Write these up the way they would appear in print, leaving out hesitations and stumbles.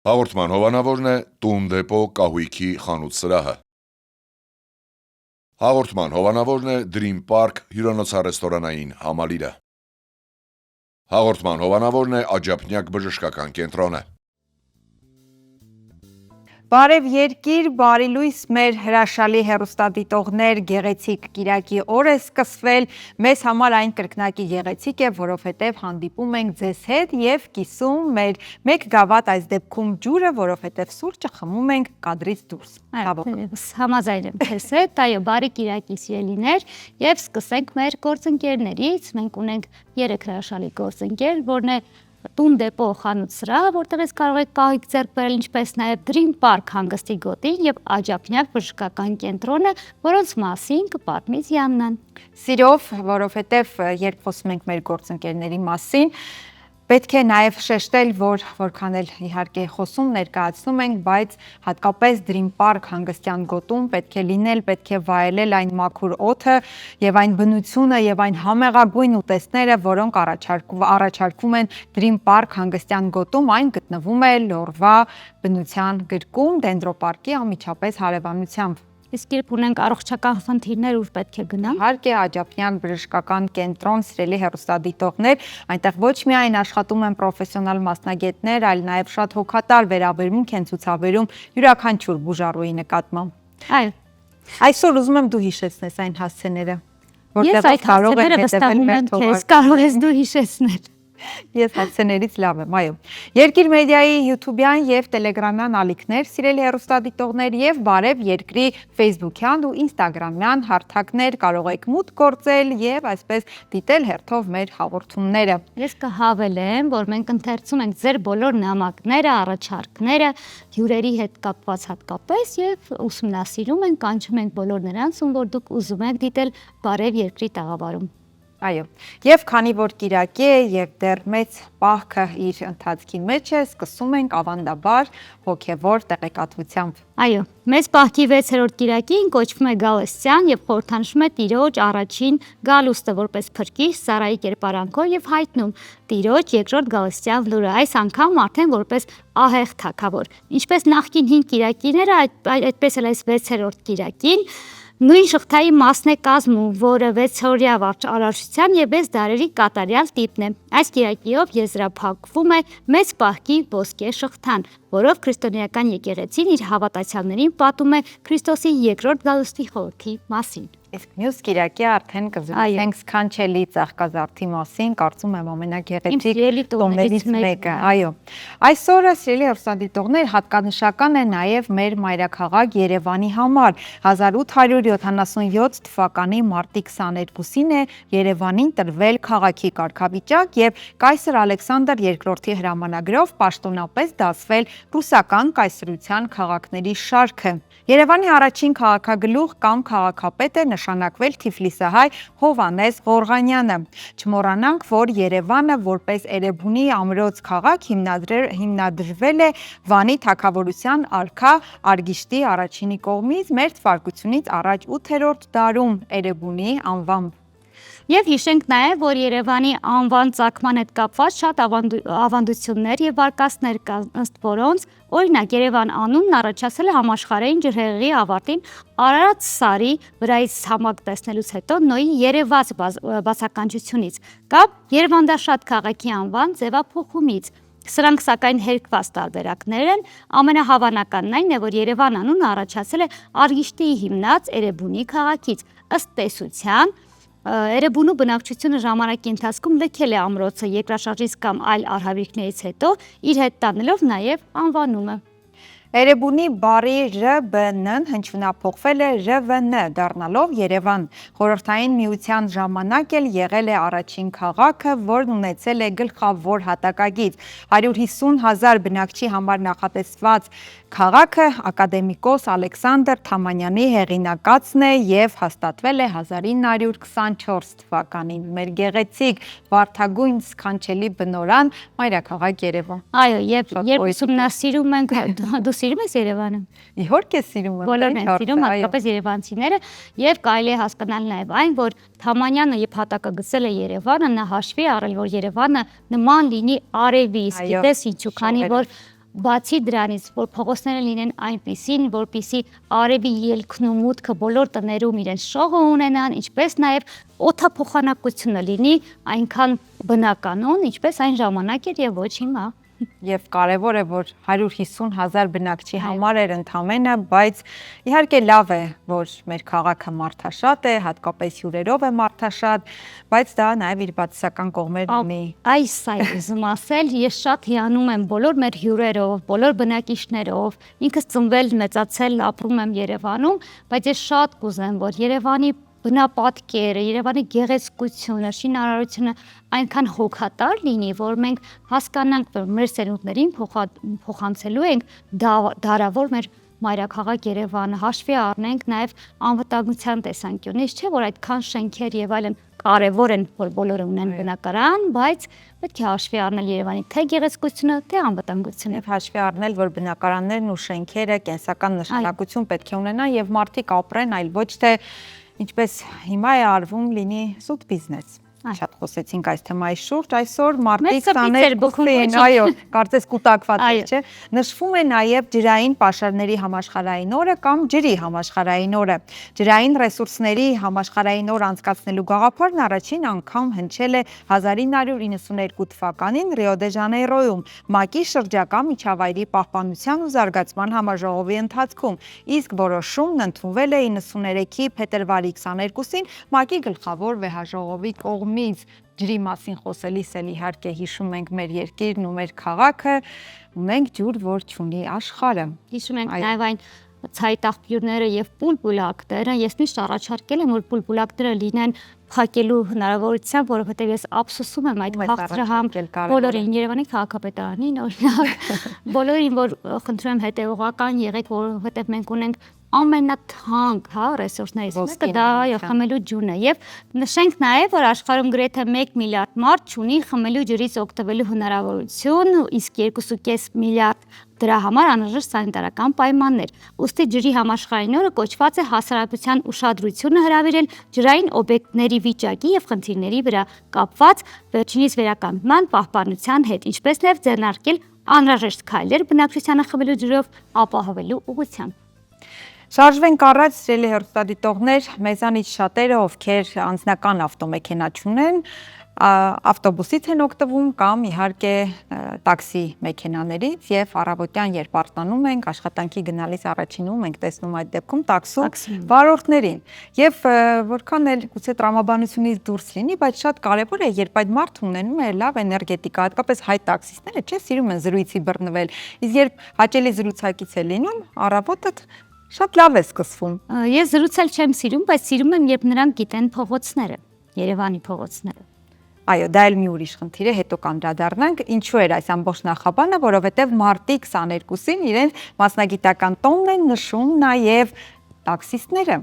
Հաղորդման հովանավորն է «Տուն դեպո կահույքի խանութ սրահը»։ Հաղորդման հովանավորն է Dream Park հյուրանոցառեստորանային համալիրը։ Հաղորդման հովանավորն է Աջափնյակ բժշկական կենտրոնը։ Բարև երկիր, բարի լույս մեր հրաշալի հեռուստադիտողներ, գեղեցիկ կիրակի օր է սկսվել, մեզ համար այն կրկնակի գեղեցիկ է, որովհետև հանդիպում ենք ձեզ հետ և կիսում մեր մեկ գավաթ այս դեպքում ջուրը, որովհետև սուրճը խմում ենք կադրից դուրս։ Համաձայն եմ ձեզ հետ, այո, բարի կիրակի սիրելիներ, և սկսենք մեր գործընկերներից, մենք ունենք 3 հրաշալի գործընկեր, որն է Տուն դեպո խանութ սրահը, որտեղ ես կարող եք կահույք ձեռք բերել, ինչպես նաև Dream Park հանգստի գոտին և Աջափնյակ բժշկական կենտրոնը, որոնց մասին կպատմի Յաննան։ Սիրով, որովհետև երբ խոսում ենք մեր գործընկերների մասին, պետք է նաև շեշտել, որ որքան էլ իհարկե խոսում ներկայացնում ենք, բայց հատկապես Dream Park հանգստյան գոտում պետք է լինել, պետք է վայելել այն մաքուր օդը եւ այն բնությունը եւ այն համեղագույն ուտեստները, որոնք առաջարկվում են Dream Park հանգստյան գոտում, այն գտնվում է Լորվա բնության գրկում, Դենդրոպարկի անմիջապես հարևանությամբ։ Իսկ երբ ունենք առողջական խնդիրներ, ուր պետք է գնանք։ Իհարկե Աջափնյակ բժշկական կենտրոն, սիրելի հեռուստադիտողներ, այնտեղ ոչ միայն աշխատում են պրոֆեսիոնալ մասնագետներ, այլ նաև շատ հոգատար վերաբերմունք են ցուցաբերում յուրաքանչյուր բուժառուի նկատմամբ։ Այո։ Այսօր ուզում եմ դու հիշեցնես այն հասցեները, որտեղ կարող են հետևել մեր թողարկմանը։ Կարող ես դու հիշեցնել։ Ես հասցեներից լավ եմ, այո։ Երկիր մեդիայի յութուբյան և տելեգրամյան ալիքներ, սիրելի հեռուստադիտողներ և բարև երկրի ֆեյսբուքյան ու ինստագրամյան հարթակներ կարող եք մուտք գործել և այսպես դիտել հերթով մեր հաղորդումները։ Ես կհավելեմ, որ մենք ընթերցում ենք ձեր բոլոր նամակները, առաջարկները, հյուրերի հետ կապված հատկապես և ուսումնասիրում ենք, կանչում ենք բոլոր նրանց, ում որ դուք ուզում եք դիտել բարև երկրի տաղավարում։ Այո, և քանի որ կիրակի է և դեռ մեծ պահքը իր ընթացքի մեջ է, սկսում ենք ավանդաբար հոգևոր տեղեկատվությամբ։ Այո, մեծ պահքի 6-րդ կիրակին կոչվում է Գալստյան և խորհրդանշում է Տիրոջ առաջին գալուստը որպես փրկիչ Սարայի կերպարանքով և հայտնում Տիրոջ երկրորդ Գալստյան լուրը, այս անգամ արդեն որպես ահեղ թագավոր։ Ինչպես նախկին 5 կիրակիները, այդպես էլ այս 6-րդ կիրակին նույն շղթայի մասն է կազմում, որը 6-օրյա արարչության և 6 դարերի կատարյալ տիպն է։ Այս կիրակիով եզրափակվում է մեծ պահքի ոսկե շղթան, որով քրիստոնեական եկեղեցին իր հավատացյալներին պատում է Քրիստոսի երկրորդ գալուստի խորհրդի մասին։ Իսկ մյուս կիրակի արդեն կզրուցենք սքանչելի ծաղկազարդի մասին, կարծում եմ ամենագեղեցիկ տոներից մեկը։ Այո։ Այսօրը, սիրելի հեռուստադիտողներ, հատկանշական է նաև մեր մայրաքաղաք Երևանի համար։ 1877 թվականի մարտի 22-ին է Երևանին տրվել քաղաքի կարգավիճակ և կայսր Ալեքսանդր II-ի հրամանագրով պաշտոնապես դասվել ռուսական կայսրության քաղաքների շարքը։ Երևանի առաջին քաղաքագլուխ կամ քաղաքապետ է նշանակվել Թիֆլիսահայ Հովհաննես Ղորղանյանը։ Չմոռանանք, որ Երևանը որպես Էրեբունի ամրոց քաղաք հիմնադրվել է Վանի թագավորության արքա Արգիշտի առաջինի կողմից մեր թվարկությունից առաջ 8-րդ դարում Էրեբունի անվամբ։ Եվ հիշենք նաև, որ Երևանի անվան ծագման հետ կապված շատ ավանդություններ և վարկածներ կան, ըստ որոնց, օրինակ Երևան անունն առաջացել է համաշխարհային ջրհեղեղի ավարտին Արարատ սարի վրայից ցամաք տեսնելուց հետո Նոյի երևաց բացականչությունից կամ Երևանդաշատ քաղաքի անվան ձևափոխումից։ Սրանք սակայն հերկված տարբերակներ են, ամենահավանականն այն է, որ Երևան անունը առաջացել է Արգիշտիի հիմնած Էրեբունի քաղաքից, ըստ տեսության Էրեբունու բնակչությունը ժամանակի ընթացքում լքել է ամրոցը երկրաշարժից կամ այլ արհավիրքներից հետո, իր հետ տանելով նաև անվանումը։ Էրեբունի բառի ՌԲՆ-ն հնչյունափոխվել է ՌՎՆ, դառնալով Երևան։ Խորհրդային միության ժամանակ էլ եղել է առաջին քաղաքը, որն ունեցել է գլխավոր հատակագիծ։ 150,000 բնակչի համար նախատեսված քաղաքը ակադեմիկոս Ալեքսանդր Թամանյանի հեղինակածն է և հաստատվել է 1924 թվականին։ Մեր գեղեցիկ վարդագույն սքանչելի բնօրրան մայրաքաղաք Երևան։ Այո, երբ ուսումնասիրում ենք, դու սիրում ես Երևանը։ Իհարկե սիրում եմ։ Բոլորն են սիրում, հատկապես երևանցիները, եւ կարելի է հասկանալ նաեւ այն, որ Թամանյանը երբ հատակագծել է Երևանը, նա հաշվի առել, որ Երևանը նման լինի արևի, իսկ գիտես ինչու, քանի որ Բացի դրանից, որ փողոցները լինեն այնպիսին, որպիսի արևի ելքն ու մուտքը բոլոր տներում իրենց շողը ունենան, ինչպես նաև օդափոխանակությունը լինի այնքան բնականon, ինչպես այն ժամանակ էր եւ ոչ հիմա։ Եվ կարևոր է, որ 150,000 բնակչի համար էր ընդամենը, բայց իհարկե լավ է, որ մեր քաղաքը մարդաշատ է, հատկապես հյուրերով է մարդաշատ, բայց դա նաև իր բացասական կողմերն ունի։ Այս ուզում ասել, ես շատ հիանում եմ բոլոր մեր հյուրերով, բոլոր բնակիչներով, ինքս ծնվել, մեծացել, ապրում եմ Երևանում, բայց ես շատ կուզեմ, որ Երևանի բնապատկերը, Երևանի գեղեցկությունը, շինարարությունը այնքան հոգատար լինի, որ մենք հասկանանք, որ մեր սերունդներին փոխանցելու ենք դարավոր մեր մայրաքաղաք Երևանը, հաշվի առնենք նաև անվտանգության տեսանկյունից, չէ՞ որ այդքան շենքեր եւ այլն կարևոր են, որ բոլորը ունեն բնակարան, բայց պետք է հաշվի առնել Երևանի թե գեղեցկությունը, թե անվտանգությունը։ Եվ հաշվի առնել, որ բնակարաններն ու շենքերը կենսական նշանակություն պետք է ունենան եւ մարդիկ ապրեն, այլ ոչ թե ինչպես հիմա է արվում լինի սուտ բիզնես։ Շատ խոսեցինք այս թեմայի շուրջ, այսօր մարտի 22-ին, այո, կարծես կուտակված է, չէ՞։ Նշվում է նաև ջրային պաշարների համաշխարհային օրը կամ ջրի համաշխարհային օրը։ Ջրային ռեսուրսների համաշխարհային օր անցկացնելու գաղափարն առաջին անգամ հնչել է 1992 թվականին Ռիո դե Ժանեյրոյում ՄԱԿ-ի շրջակա միջավայրի պահպանության ու զարգացման համաժողովի ընթացքում, իսկ որոշումն ընդունվել է 93-ի փետրվարի 22-ին ՄԱԿ-ի գլխավոր վեհաժողովի կողմից։ Ջրի մասին խոսելիս էլ իհարկե հիշում ենք մեր երկիրն ու մեր քաղաքը, ունենք ջուր, որ չունի աշխարհը։ Հիշում ենք նաև այն ցայտաղբյուրները եւ պուլպուլակները, ես միշտ առաջարկել եմ, որ պուլպուլակները լինեն փակելու հնարավորությամբ, որովհետեւ ես ափսոսում եմ այդ քաղցրահամ բոլորին Երևանի քաղաքապետարանին, օրինակ, բոլորին, որ խնդրում եմ հետեւողական եղեք, որովհետեւ մենք ունենք ամենաթանկ, ռեսուրսներից մեկը դա խմելու ջուրն է եւ նշենք նաեւ, որ աշխարհում գրեթե 1 միլիարդ մարդ ունի խմելու ջրից օգտվելու հնարավորություն, իսկ 2.5 միլիարդ դրա համար անհրաժեշտ սանիտարական պայմաններ։ Ուստի ջրի համաշխարհային օրը կոչված է հասարակության ուշադրությունը հրավիրել ջրային օբյեկտների վիճակի եւ խնդիրների վրա կապված վերջինիս վերականգնման պահպանության հետ, ինչպես նաեւ ձեռնարկել անհրաժեշտ քայլեր բնակչությանը խմելու ջրով ապահովելու ուղղությամբ։ Շարժվենք առաջ, սիրելի հեռուստադիտողներ, մեզանից շատերը, ովքեր անձնական ավտոմեքենա չունեն, ավտոբուսից են օգտվում կամ իհարկե տաքսի մեքենաներից եւ առավոտյան երբ արտանում ենք, աշխատանքի գնալիս առաջինում ենք տեսնում այդ դեպքում տաքսու վարորդներին։ Եվ որքան էլ գուցե տրամաբանությունից դուրս լինի, բայց շատ կարեւոր է, երբ այդ մարդը ունենում է լավ էներգետիկա, հատկապես հայ տաքսիստները, չէ, սիրում են զրույցի բռնվել։ Իսկ երբ հաճելի զրուցակից է լինում, առավոտը շատ լավ է սկսվում։ Ես զրուցել չեմ սիրում, բայց սիրում եմ, երբ նրանք գիտեն փողոցները, Երևանի փողոցները։ Այո, դա էլ մի ուրիշ խնդիր է, հետո կանդրադառնանք, ինչու էր այս ամբողջ նախաբանը, որովհետև մարտի 22-ին իրենց մասնագիտական տոնն են նշում նաև տաքսիստները։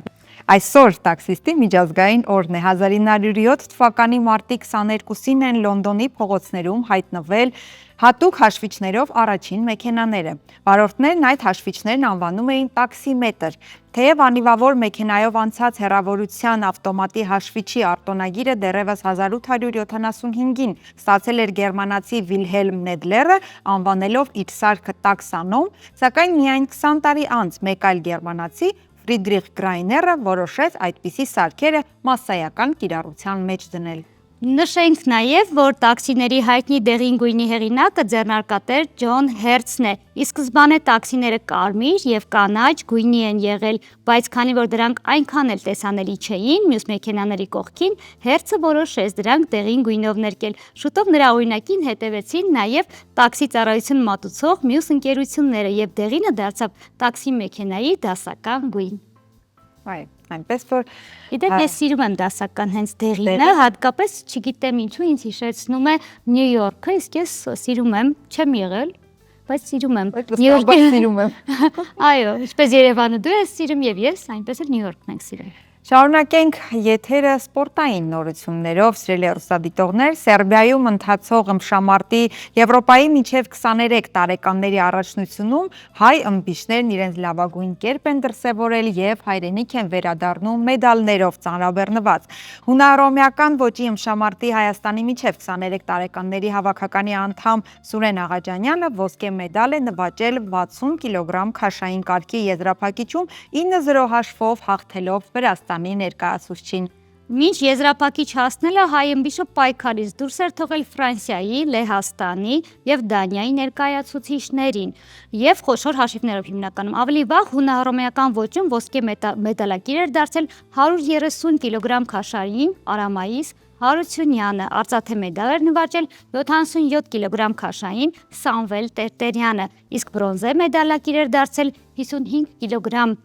Այսօր տաքսիստի միջազգային օրն է, 1907 թվականի մարտի 22-ին են Լոնդոնի փողոցներում հայտնվել հատուկ հաշվիչներով առաջին մեքենաները։ Վարորդներն այդ հաշվիչներն անվանում էին տաքսիմետր։ Թեև անիվավոր մեքենայով անցած հեռավորության ավտոմատի հաշվիչի արտոնագիրը դեռևս 1875-ին ստացել էր գերմանացի Վիլհելմ Նեդլերը, անվանելով իր սարքը տաքսանոմ, սակայն միայն 20 տարի անց մեկ այլ գերմանացի Ֆրիդրիխ Գրայները որոշեց այդպիսի սարքերը մասսայական կիրառության մեջ դնել։ Նշենք նաև, որ տաքսիների հայտնի դեղին գույնի հեղինակը ձեռնարկատեր Ջոն Հերցն է։ Ի սկզբանե տաքսիները կարմիր եւ կանաչ գույնի են եղել, բայց քանի որ դրանք այնքան էլ տեսանելի չէին մյուս մեքենաների կողքին, Հերցը որոշեց դրանք դեղին գույնով ներկել։ Շուտով նրա օրինակին հետևեցին նաև տաքսի ծառայություն մատուցող մյուս ընկերությունները եւ դեղինը դարձավ տաքսի մեքենայի դասական գույն։ Այո, այնպես որ Իդեպ ես սիրում եմ դասական հենց դեղինը, հատկապես չգիտեմ ինչու ինձ հիշեցնում է Նյու Յորքը, իսկ ես սիրում եմ, չեմ եղել, բայց սիրում եմ Նյու Յորքը։ Սիրում եմ։ Այո, ինչպես Երևանը դու ես սիրում եւ ես, այնպես էլ Նյու Յորքն ենք սիրում։ Շարունակենք եթերը սպորտային նորություններով, սիրելի հեռուստադիտողներ, Սերբիայում ընթացող ըմբշամարտի Եվրոպայի մինչև 23 տարեկանների առաջնությունում հայ ըմբիշներն իրենց լավագույն կերպ են դրսևորել եւ հայրենիք են վերադառնում մեդալներով ծանրաբեռնված։ Հունարոմեական ոճի ըմբշամարտի Հայաստանի մինչև 23 տարեկանների հավաքականի անդամ Սուրեն Աղաջանյանը ոսկե մեդալ է նվաճել 60 կիլոգրամ քաշային կարգի եզրափակիչում 9-0 հաշվով հաղթելով Վրաստանի ներկայացուցչին։ Մինչ եզրափակիչ հասնելը հայ ըմբիշը պայքարից դուրս էր թողել Ֆրանսիայի, Լեհաստանի եւ Դանիայի ներկայացուցիչներին եւ խոշոր հաշիվներով հիմնականում ավելի վաղ հունահռոմեական ոճում ոսկե մեդալակիր էր դարձել 130 կիլոգրամ քաշային Արամայիս Հարությունյանը, արծաթե մեդալ էր նվաճել 77 կիլոգրամ քաշային Սամվել Տերտերյանը, իսկ բրոնզե մեդալակիր էր դարձել 55 կիլոգրամ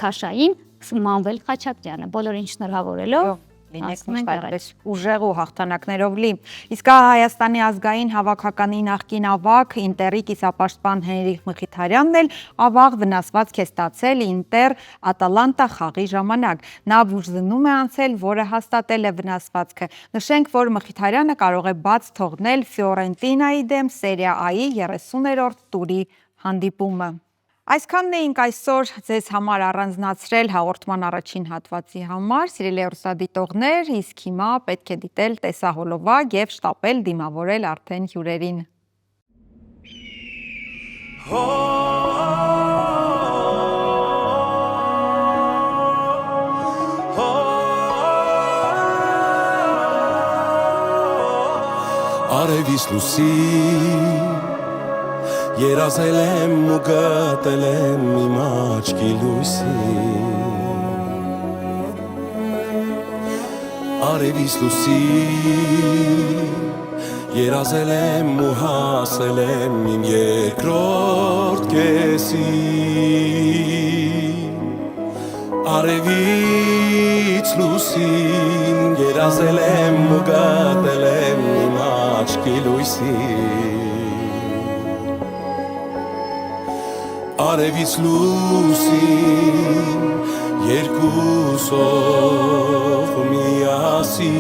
քաշային Մանվել Խաչատրյանը, բոլորին շնորհավորելով լինեք միշտ այդպես ուժեղ ու հաղթանակներով լի։ Իսկ Հայաստանի ազգային հավաքականի նախկին ավագ Ինտերի կիսապաշտպան Հենրիխ Մխիթարյանն էլ ավաղ վնասվածք է ստացել Ինտեր Ատալանտա խաղի ժամանակ։ Նա բուժզննում է անցել, որը հաստատել է վնասվածքը։ Նշենք, որ Մխիթարյանը կարող է բաց թողնել Ֆիորենտինայի դեմ Սերիա A-ի 30-րդ տուրի հանդիպումը։ Այսքանն էինք այսօր ձեզ համար առանձնացրել հաղորդման առաջին հատվածի համար, սիրելի հեռուստադիտողներ, իսկ հիմա պետք է դիտել տեսահոլովակ եւ շտապել դիմավորել արդեն հյուրերին։ Արևիս լուսին Երազել եմ ու գտել եմ իմ աչքի լույսին Արևիս լուսին Երազել եմ ու հասել եմ իմ երկրորդ կեսին Արևից լուսին Երազել եմ ու գտել եմ իմ աչքի լույսին Արևից լուսին երկուսով միասին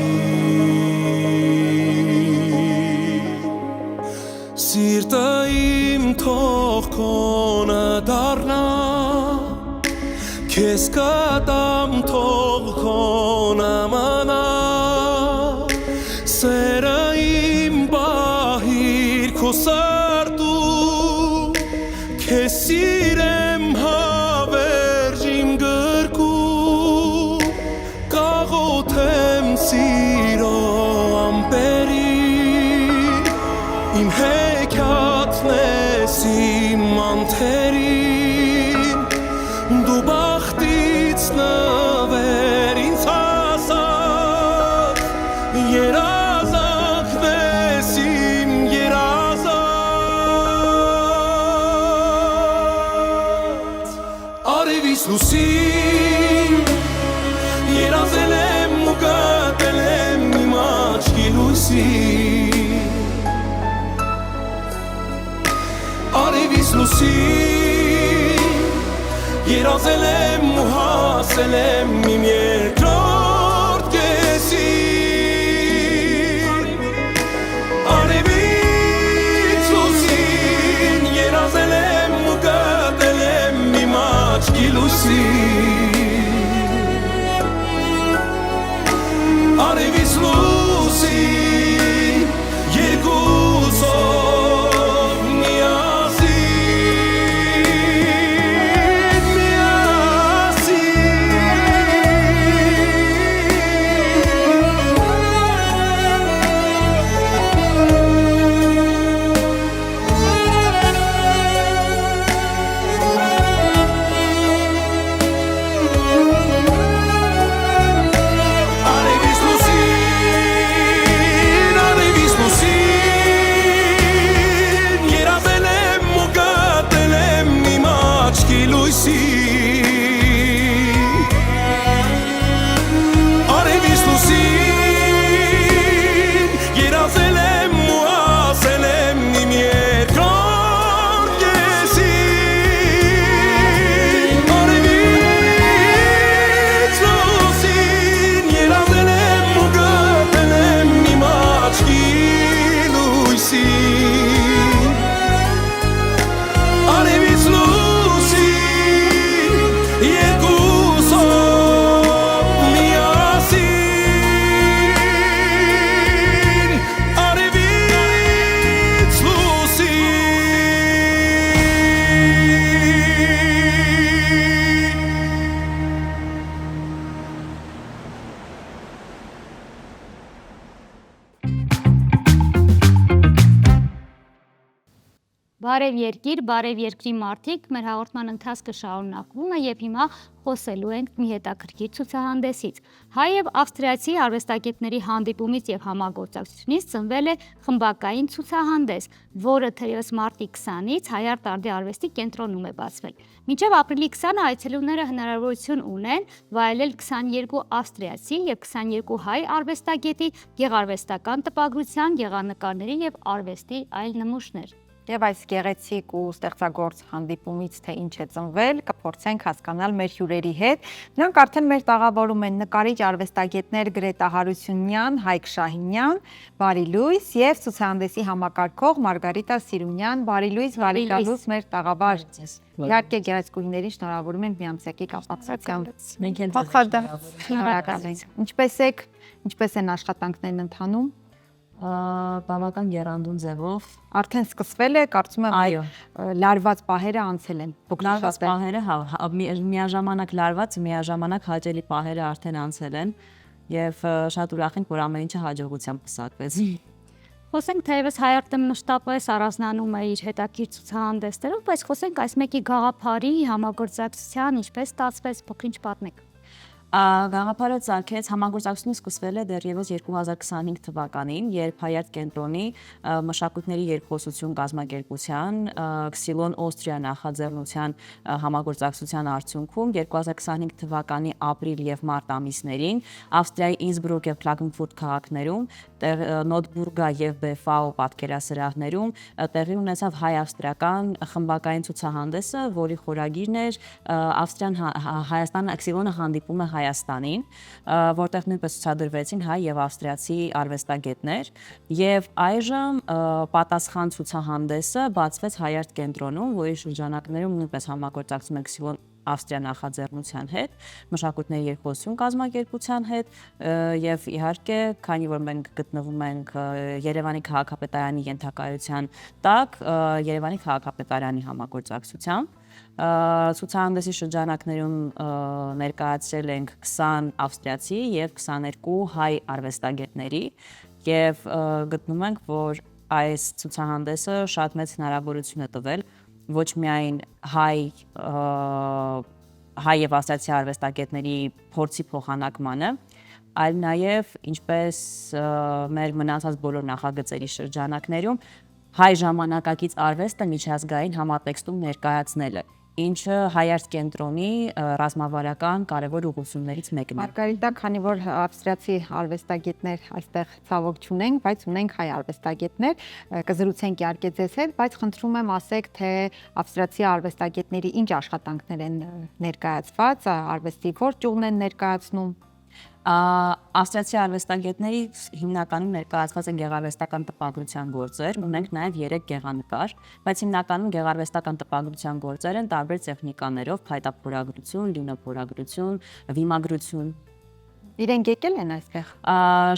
Սիրտը իմ թող քոնը դառնա Քեզ կտամ թող քոնը մնա Սերը իմ պահիր քո սրտում Քեզ սիրեմ հավերժ իմ գրկում Կաղոթեմ սիրո ամպերին Իմ հեքիաթն ես իմ անթերին Դու բախտից նվեր ինձ հասած Երազանքն ես իմ երազած Արևից լուսին Երազել եմ ու գտել եմ իմ աչքի լույսին Արևից լուսին Երազել եմ ու հասել եմ իմ երկրորդ կեսին Արևից լուսին Երազել եմ ու գտել եմ իմ աչքի լույսին Արևից լուսին երկուսով Բարև երկիր, բարև երկրի մարդիկ, մեր հաղորդման ընթացքը շարունակվում է եւ հիմա խոսելու ենք մի հետաքրքիր ցուցահանդեսից։ Հայ եւ ավստրիացի արվեստագետների հանդիպումից եւ համագործակցությունից ծնվել է խմբակային ցուցահանդես, որը թերևս մարտի 20-ից Հայարտ արդի արվեստի կենտրոնում է բացվել։ Մինչև ապրիլի 20-ը այցելուները հնարավորություն ունեն վայելել 22 ավստրիացի եւ 22 հայ արվեստագետի գեղարվեստական տպագրության, գեղանկարների եւ արվեստի այլ նմուշներ։ Եվ այս գեղեցիկ ու ստեղծագործ հանդիպումից թե ինչ է ծնվել, կփորձենք հասկանալ մեր հյուրերի հետ։ Նրանք արդեն մեր տաղավարում են նկարիչ արվեստագետներ Գրետա Հարությունյան, Հայկ Շահինյան, Բարի լույս եւ ցուցահանդեսի համակարգող Մարգարիտա Սիրունյան։ Բարի լույս, բարի գալուս մեր տաղավար։ Իհարկե գեղեցկուհիներին շնորհավորում ենք միամսյակի կապակցությամբ։ Մենք են Շնորհակալ ենք։ Ինչպես են աշխատանքներն ընթանում։ Բավական եռանդուն ձևով Արդեն սկսվել է, կարծում եմ, այո, լարված պահերը անցել են։ լարված պահերը, միաժամանակ լարված, միաժամանակ հաճելի պահերը արդեն անցել են եւ շատ ուրախ ենք, որ ամեն ինչը հաջողությամբ պսակվեց։ Խոսենք թերևս Հայարտը մշտապես առանձնանում է իր հետաքրքիր ցուցահանդեսներով, բայց խոսենք այս մեկի գաղափարի, համագործակցության, ինչպես ստացվեց, փոքրինչ պատմեք։ Գաղափարը ծագեց համագործակցությունը սկսվել է դեռևս 2025 թվականին, երբ Հայարտ կենտրոնի մշակույթների երկխոսություն կազմակերպության Xylon Austria նախաձեռնության համագործակցության արդյունքում 2025 թվականի ապրիլ եւ մարտ ամիսներին Ավստրիայի Ինսբրուկ եւ Klagenfurt քաղաքներում, Նոթբուրգա եւ Բեֆաու պատկերասրահներում տեղի ունեցավ հայ-ավստրիական խմբակային ցուցահանդեսը, որի խորագիրն էր Հայաստանը Xylon-ը հանդիպում է Հայաստանին, որտեղ նույնպես ցուցադրվեցին հայ եւ ավստրիացի արվեստագետներ եւ այժմ պատասխան ցուցահանդեսը բացվեց Հայարտ կենտրոնում, որի շրջանակներում նույնպես համագործակցում ենք Xylon Ավստրիա նախաձեռնության հետ, մշակույթների երկխոսություն կազմակերպության հետ եւ իհարկե, քանի որ մենք գտնվում ենք Երևանի քաղաքապետարանի ենթակայության տակ, Երևանի քաղաքապետարանի համագործակցությամբ ցուցահանդեսի շրջանակներում ներկայացրել ենք 20 ավստրիացի եւ 22 հայ արվեստագետների եւ գտնում ենք, որ այս ցուցահանդեսը շատ մեծ հնարավորություն է տվել ոչ միայն հայ եւ ավստրիացի արվեստագետների փորձի փոխանակմանը, այլ նաեւ ինչպես մեր մնացած բոլոր նախագծերի շրջանակներում հայ ժամանակակից արվեստը միջազգային համատեքստում ներկայացնելը, ինչը Հայարտ կենտրոնի ռազմավարական կարևոր ուղղություններից մեկն է։ Մարգարիտա, քանի որ ավստրիացի արվեստագետներ այստեղ ցավոք չունենք, բայց ունենք հայ արվեստագետներ, կզրուցենք իհարկե ձեզ հետ, բայց խնդրում եմ ասեք, թե ավստրիացի արվեստագետների ինչ աշխատանքներ են ներկայացված, արվեստի որ ճյուղն են ներկայացնում։ Ավստրիացի արվեստագետների հիմնականում ներկայացված են գեղարվեստական տպագրության գործեր, ունենք նաև 3 գեղանկար, բայց հիմնականում գեղարվեստական տպագրության գործեր են տարբեր տեխնիկաներով, փայտափորագրություն, լյունափորագրություն, վիմագրություն։ Իրենք եկել են այստեղ։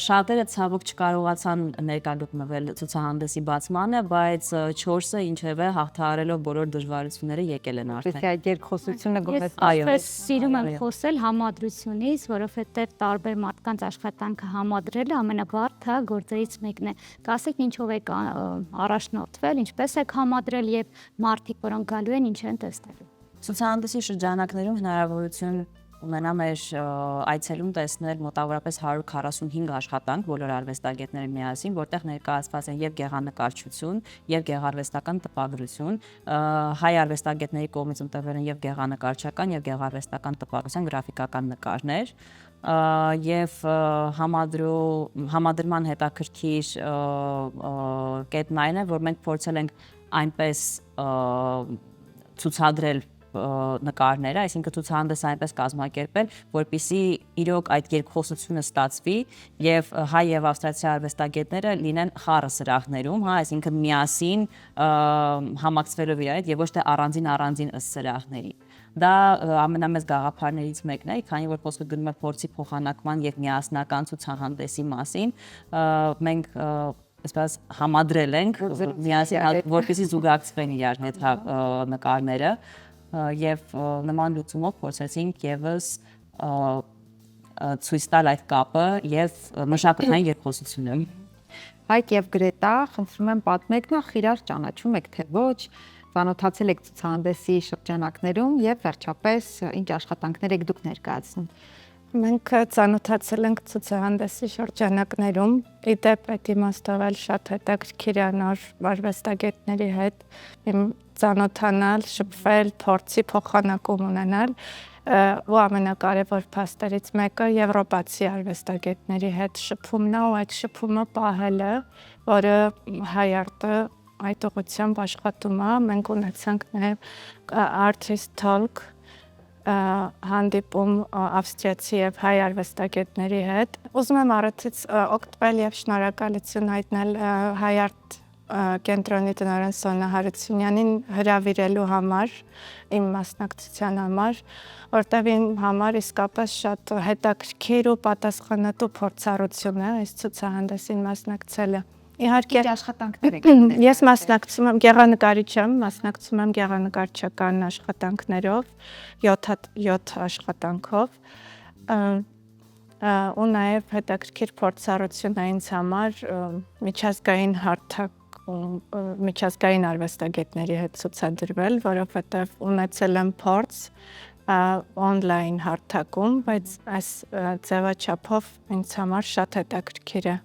Շատերը ցավոք չկարողացան ներկա գտնվել ցուցահանդեսի բացմանը, բայց 4-ը ինչևէ հաղթահարելով բոլոր դժվարությունները եկել են արդեն։ Իսկ այդ երկխոսությունը գոնես Ես սիրում եմ խոսել համադրությունից, որովհետև տարբեր մարդկանց աշխատանքը համադրելը ամենաբարդ գործերից մեկն է։ Կասեք ինչով եք առաջնորդվել, ինչպես եք համադրել եւ մարդիկ, որոնք գալու են, ինչ են տեսնելու։ Ցուցահանդեսի շրջանակներում հնարավորություն ունենա մեր այցելում տեսնել մոտավորապես 145 աշխատանք բոլոր արվեստագետները միասին, որտեղ ներկայացված են եւ գեղանկարչություն, եւ գեղարվեստական տպագրություն, հայ արվեստագետների կողմից ընտրվել են եւ գեղանկարչական եւ գեղարվեստական տպագրության գրաֆիկական նկարներ, եւ համադրման հետաքրքիր կետն այն է, որ մենք փորձել ենք այնպես ցուցադրել նկարները, այսինքն ցուցահանդեսը այնպես կազմակերպել, որպեսզի իրոք այդ երկխոսությունը ստացվի եւ հայ եւ ավստրիացի արվեստագետները լինեն խառը սրահներում, այսինքն միասին համակցվելով իրար հետ եւ ոչ թե առանձին ըստ սրահների։ Դա ամենամեծ գաղափարներից մեկն է, քանի որ խոսքը գնում է փորձի փոխանակման եւ միասնական ցուցահանդեսի մասին, մենք այսպես համադրել ենք միասին, որպեսզի զուգակցվեն իրար հետ նկարները եւ նման լուծումով փորձեցինք եւս ցույց տալ այդ կապը եւ մշակութային երկխոսությունը։ Հայկ եւ Գրետա, խնդրում եմ պատմեք նախ իրար ճանաչում եք թե ոչ, ծանոթացել եք ցուցահանդեսի շրջանակներում եւ վերջապես ինչ աշխատանքներ եք դուք ներկայացնում։ Մենք ծանոթացել ենք ցուցահանդեսի շրջանակներում, իդեպ այդ իմաստով էլ շատ հետաքրքիր է նոր արվեստագետների հետ ծանոթանալ, շփվել, փորձի փոխանակում ունենալ, ու ամենակարևոր փաստերից մեկը եվրոպացի արվեստագետների հետ շփումն է ու այդ շփումը պահելը, որը հայ-արտը այդ ուղղությամբ աշխատում է, մենք ունեցանք նաև artist talk հանդիպում ավստրիացի եւ հայ արվեստագետների հետ։ Ուզում եմ առիթից օգտվել եւ շնորհակալություն հայտնել հայ-արտ կենտրոնի տնօրեն Սոնա Հարությունյանին հրավիրելու համար, իմ մասնակցության համար, որտեղ իմ համար իսկապես շատ հետաքրքիր ու պատասխանատու փորձառություն է այս ցուցահանդեսին մասնակցելը։ Իհարկե Աշխատանքներ եք։ ես մասնակցում եմ գեղանկարիչ եմ, մասնակցում եմ գեղանկարչական աշխատանքներով, 7 աշխատանքով, ու նաև հետաքրքիր փորձառություն է ինձ համար միջազգային հարթակ միջազգային արվեստագետների հետ ցուցադրվել, որովհետև ունեցել եմ փորձ on-line հարթակում, բայց այս ձևաչափով ինձ համար շատ հետաքրքիր է։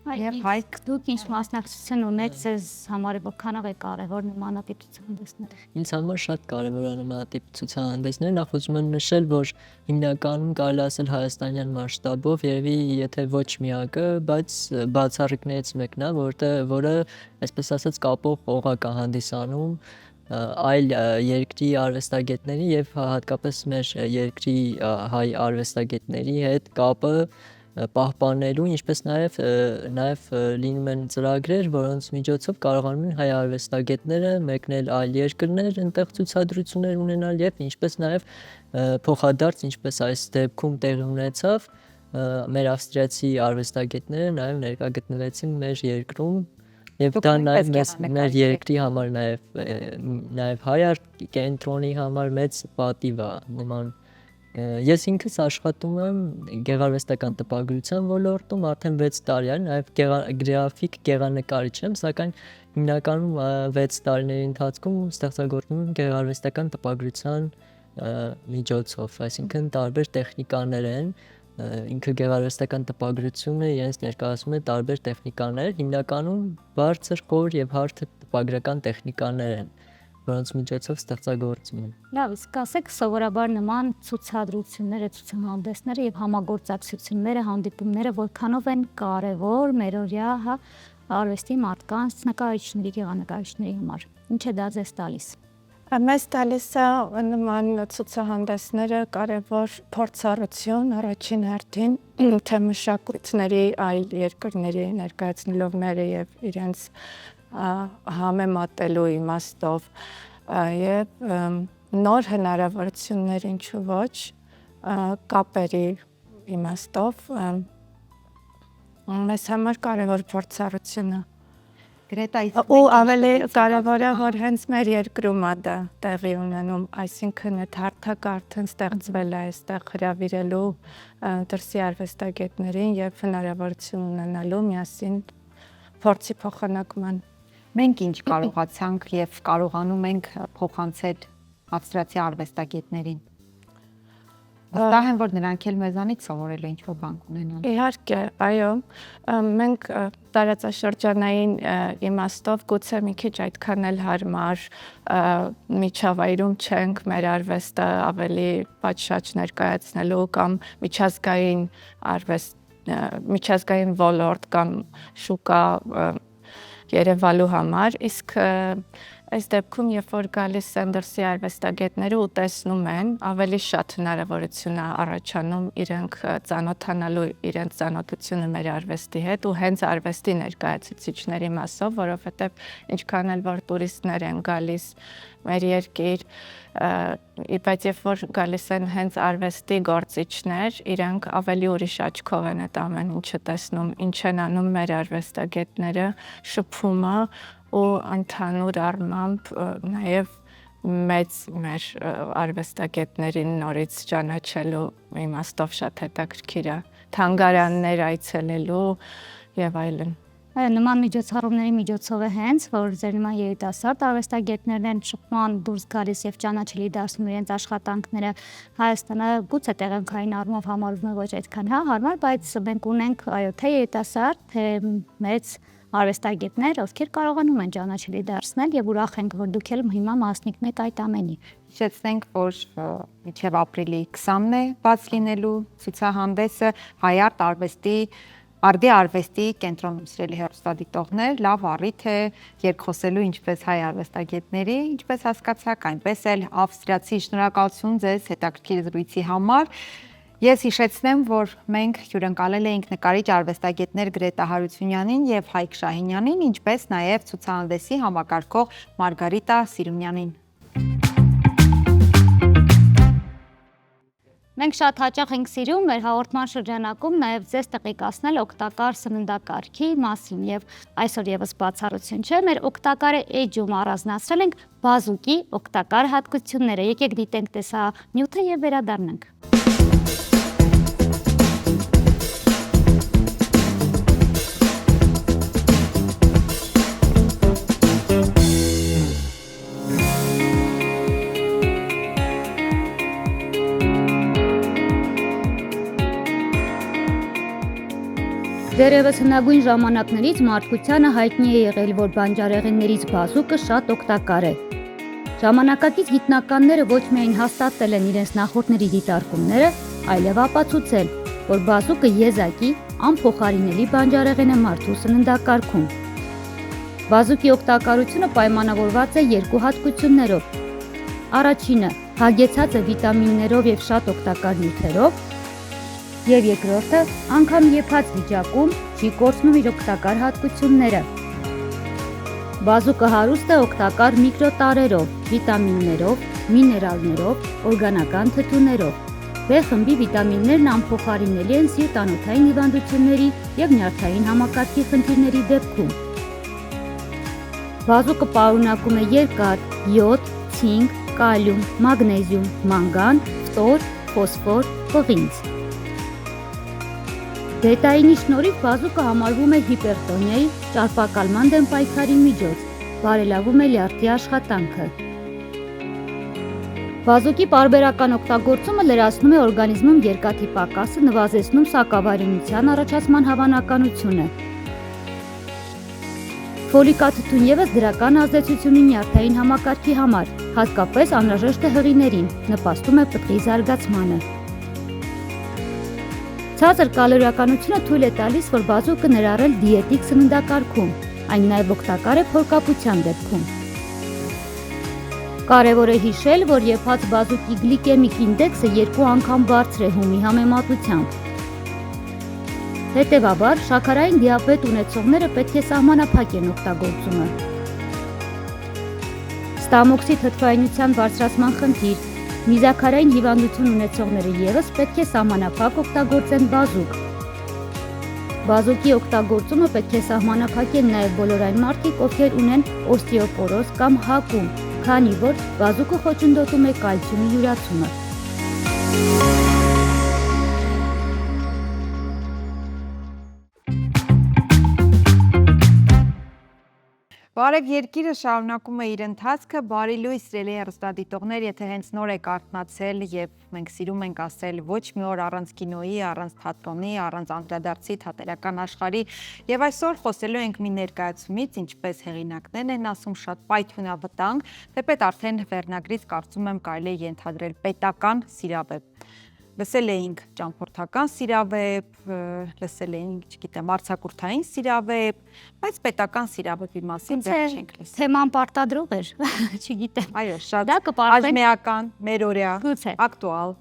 Եվ Հայկ, դուք ինչ մասնակցություն ունեք, ձեզ համար որքանով է կարևոր նմանատիպ ցուցահանդեսները։ Ինձ համար շատ կարևոր է նմանատիպ ցուցահանդեսները, նախ ուզում եմ նշել, որ հիմնականում կարելի ասել հայաստանյան մասշտաբով երևի եթե ոչ միակը, բայց բացառիկներից մեկն է, որը այսպես ասած կապող օղակ է հանդիսանում այլ երկրի արվեստագետների եւ հատկապես մեր երկրի հայ արվեստագետների հետ կապը պահպանելու, ինչպես նաև լինում են ծրագրեր, որոնց միջոցով կարողանում են հայ արվեստագետները մեկնել այլ երկրներ, այնտեղ ցուցադրություններ ունենալ եւ ինչպես նաև փոխադարձ, ինչպես այս դեպքում տեղի ունեցավ, մեր ավստրիացի արվեստագետները նաև ներկա գտնվեցին մեր երկրում եւ դա նաև մեր երկրի համար նաև հայ արտ կենտրոնի համար մեծ պատիվ է նման Ես ինքս աշխատում եմ գեղարվեստական տպագրության ոլորտում արդեն 6 տարի է, նաև գրաֆիկ գեղանկարիչ եմ, սակայն հիմնականում 6 տարիների ընթացքում ստեղծագործում եմ գեղարվեստական տպագրության միջոցով, այսինքն տարբեր տեխնիկաներ են, ինքը գեղարվեստական տպագրությունը իրենց ներկայացնում է տարբեր տեխնիկաներ, հիմնականում բարձր, խոր եւ հարթ տպագրական տեխնիկաներ են որոնց միջոցով ստեղծագործում են։ Լավ, իսկ ասեք սովորաբար նման ցուցադրությունները, ցուցահանդեսները եւ համագործակցությունները, հանդիպումները որքանով են կարեւոր մերօրյա արվեստի մարդկանց, նկարիչների, գեղանկարիչների համար։ Ինչ է դա ձեզ տալիս։ Մեզ տալիս է նման ցուցահանդեսները կարևոր փորձառություն առաջին հերթին թե մշակույթների այլ երկրների ներկայացնելով մերը եւ իրենց համեմատելու իմաստով եւ նոր հնարավորություններ ինչու ոչ կապերի իմաստով մեզ համար կարևոր փորձառություն է Գրետա ու ավելի կարևորը որ հենց մեր երկրում է դա տեղի ունենում, այսինքն այդ հարթակը արդեն ստեղծվել է այստեղ հրավիրելու դրսի արվեստագետներին եւ հնարավորություն ունենալու միասին փորձի փոխանակման Մենք ինչ կարողացանք եւ կարողանում ենք փոխանցել ավստրիացի արվեստագետներին։ Վստահ եմ, որ նրանք էլ մեզանից սովորելու ինչ-որ բան կունենան։ Իհարկե, այո, մենք տարածաշրջանային իմաստով գուցե մի քիչ այդքան էլ հարմար միջավայրում չենք մեր արվեստը ավելի պատշաճ ներկայացնելու կամ միջազգային ոլորտ կամ շուկա երևալու համար, իսկ այս դեպքում, երբ որ գալիս են դրսի արվեստագետները ու տեսնում են, ավելի շատ հնարավորություն է առաջանում իրենք ծանոթանալու իրենց ծանոթությունը մեր արվեստի հետ ու հենց արվեստի ներկայացուցիչների մասով, որովհետև ինչքան էլ որ տուրիստներ են գալիս մեր երկիր, բայց երբ որ գալիս են հենց արվեստի գործիչներ, իրենք ավելի ուրիշ աչքով են այդ ամեն ինչը տեսնում, ինչ են անում մեր արվեստագետները, շփումը ու ընդհանուր առմամբ նաև մեծ մեր արվեստագետներին նորից ճանաչելու իմաստով շատ հետաքրքիր է, թանգարաններ այցելելու եւ այլն։ Նման միջոցառումների միջոցով է հենց, որ ձեր նման երիտասարդ արվեստագետներն են շփման դուրս գալիս եւ ճանաչելի դարձնում իրենց աշխատանքները։ Հայաստանը գուցե տեղանքային առումով համարվում է ոչ այդքան հարմար, բայց մենք ունենք այո թե երիտասարդ, թե մեծ արվեստագետներ, ովքեր կարողանում են ճանաչելի դարձնել եւ ուրախ ենք, որ դուք էլ հիմա մասնիկն եք այդ ամենի։ Հիշեցնենք, որ մինչև ապրիլի 20-ն է բաց լինելու ցուցահանդեսը Հայարտ Արդի արվեստի կենտրոնում սիրելի հեռուստադիտողներ, լավ առիթ է երկխոսելու ինչպես հայ արվեստագետների, ինչպես հասկացաք, այնպես էլ ավստրիացի շնորհակալություն ձեզ հետաքրքիր զրույցի համար։ Ես հիշեցնեմ, որ մենք հյուրընկալել էինք նկարիչ արվեստագետներ Գրետա Հարությունյանին եւ Հայկ Շահինյանին, ինչպես նաեւ ցուցահանդեսի համակարգող Մարգարիտա Սիրունյանին։ Մենք շատ հաճախ ենք սիրում մեր հաղորդման շրջանակում նաև ձեզ տեղեկացնել օգտակար սննդակարգի մասին եւ այսօր եւս բացառություն չէ, մեր օգտակարը էջում առանձնացրել ենք բազուկի օգտակար հատկությունները։ Եկեք դիտենք տեսանյութը եւ վերադառնանք։ Դեռևս հնագույն ժամանակներից մարդկությանը հայտնի է եղել, որ բանջարեղեններից բազուկը շատ օգտակար է։ Ժամանակակից գիտնականները ոչ միայն հաստատել են իրենց նախորդների դիտարկումները, այլև ապացուցել, որ բազուկը եզակի անփոխարինելի բանջարեղեն է մարդու սննդակարգում։ Բազուկի օգտակարությունը պայմանավորված է երկու հատկություններով։ Առաջինը հագեցած է վիտամիններով եւ շատ օգտակար նյութերով, եւ երկրորդը անգամ եփած վիճակում չի կորցնում իր օգտակար հատկությունները։ Բազուկը հարուստ է օգտակար միկրոտարերով, վիտամիններով, միներալներով, օրգանական թթուներով։ B խմբի վիտամիններն անփոխարինելի են սիրտանոթային հիվանդությունների եւ նյարդային համակարգի խնդիրների դեպքում։ Բազուկը պարունակում է երկաթ, յոդ, ցինկ, կալիում, մագնեզիում, մանգան, ֆտոր, ֆոսֆոր, պղինձ։ Դետայինի շնորհիվ բազուկը համարվում է հիպերտոնիայի, ճարպակալման դեմ պայքարի միջոց, բարելավում է լյարդի աշխատանքը։ Բազուկի պարբերական օգտագործումը լրացնում է օրգանիզմում երկաթի պակասը, նվազեցնում սակավարյունության առաջացման հավանականությունը։ Ֆոլիկաթթուն ևս դրական ազդեցություն ունի նյարդային համակարգի համար, հատկապես անհրաժեշտ է հղիներին, նպաստում է պտղի զարգացմանը։ Ցածր կալորիականությունը թույլ է տալիս, որ բազուկը ներառել դիետիկ սննդակարգում, այն նաև օգտակար է փորկապության դեպքում։ Կարևոր է հիշել, որ եփած բազուկի գլիկեմիկ ինդեքսը 2 անգամ բարձր է հումի համեմատությամբ։ Հետևաբար, շաքարային դիաբետ ունեցողները պետք է սահմանափակեն օգտագործումը։ Ստամոքսի թթվայնության բարձրացման խնդիր, միզաքարային հիվանդություն ունեցողները ևս պետք է սահմանափակ օգտագործեն բազուկ։ Բազուկի օգտագործումը պետք է սահմանափակեն նաև բոլոր այն մարդիկ, ովքեր ունեն օստեոպորոզ կամ հակում, քանի որ բազուկը խոչընդոտում է կալցիումի յուրացումը։ Բարև երկիրը շարունակում է իր ընթացքը, բարի լույս սիրելի հեռուստադիտողներ, եթե հենց նոր եք արթնացել եւ մենք սիրում ենք ասել ոչ մի օր առանց կինոյի, առանց թատրոնի, առանց անդրադարձի թատերական աշխարհի եւ այսօր խոսելու ենք մի ներկայացումից, ինչպես հեղինակներն են ասում, շատ պայթյունավտանգ, թեպետ արդեն վերնագրից կարծում եմ կարելի է ենթադրել պետական սիրավեպ։ Լսել էինք ճամփորդական սիրավեպ, լսել էինք, չգիտեմ, արձակուրդային սիրավեպ, բայց պետական սիրավեպի մասին դեռ չենք լսել։ Թեման պարտադրող էր, չգիտեմ։ Այո, շատ Դա կպարզենք այժմեական, մերօրյա, Գուցե։ ակտուալ։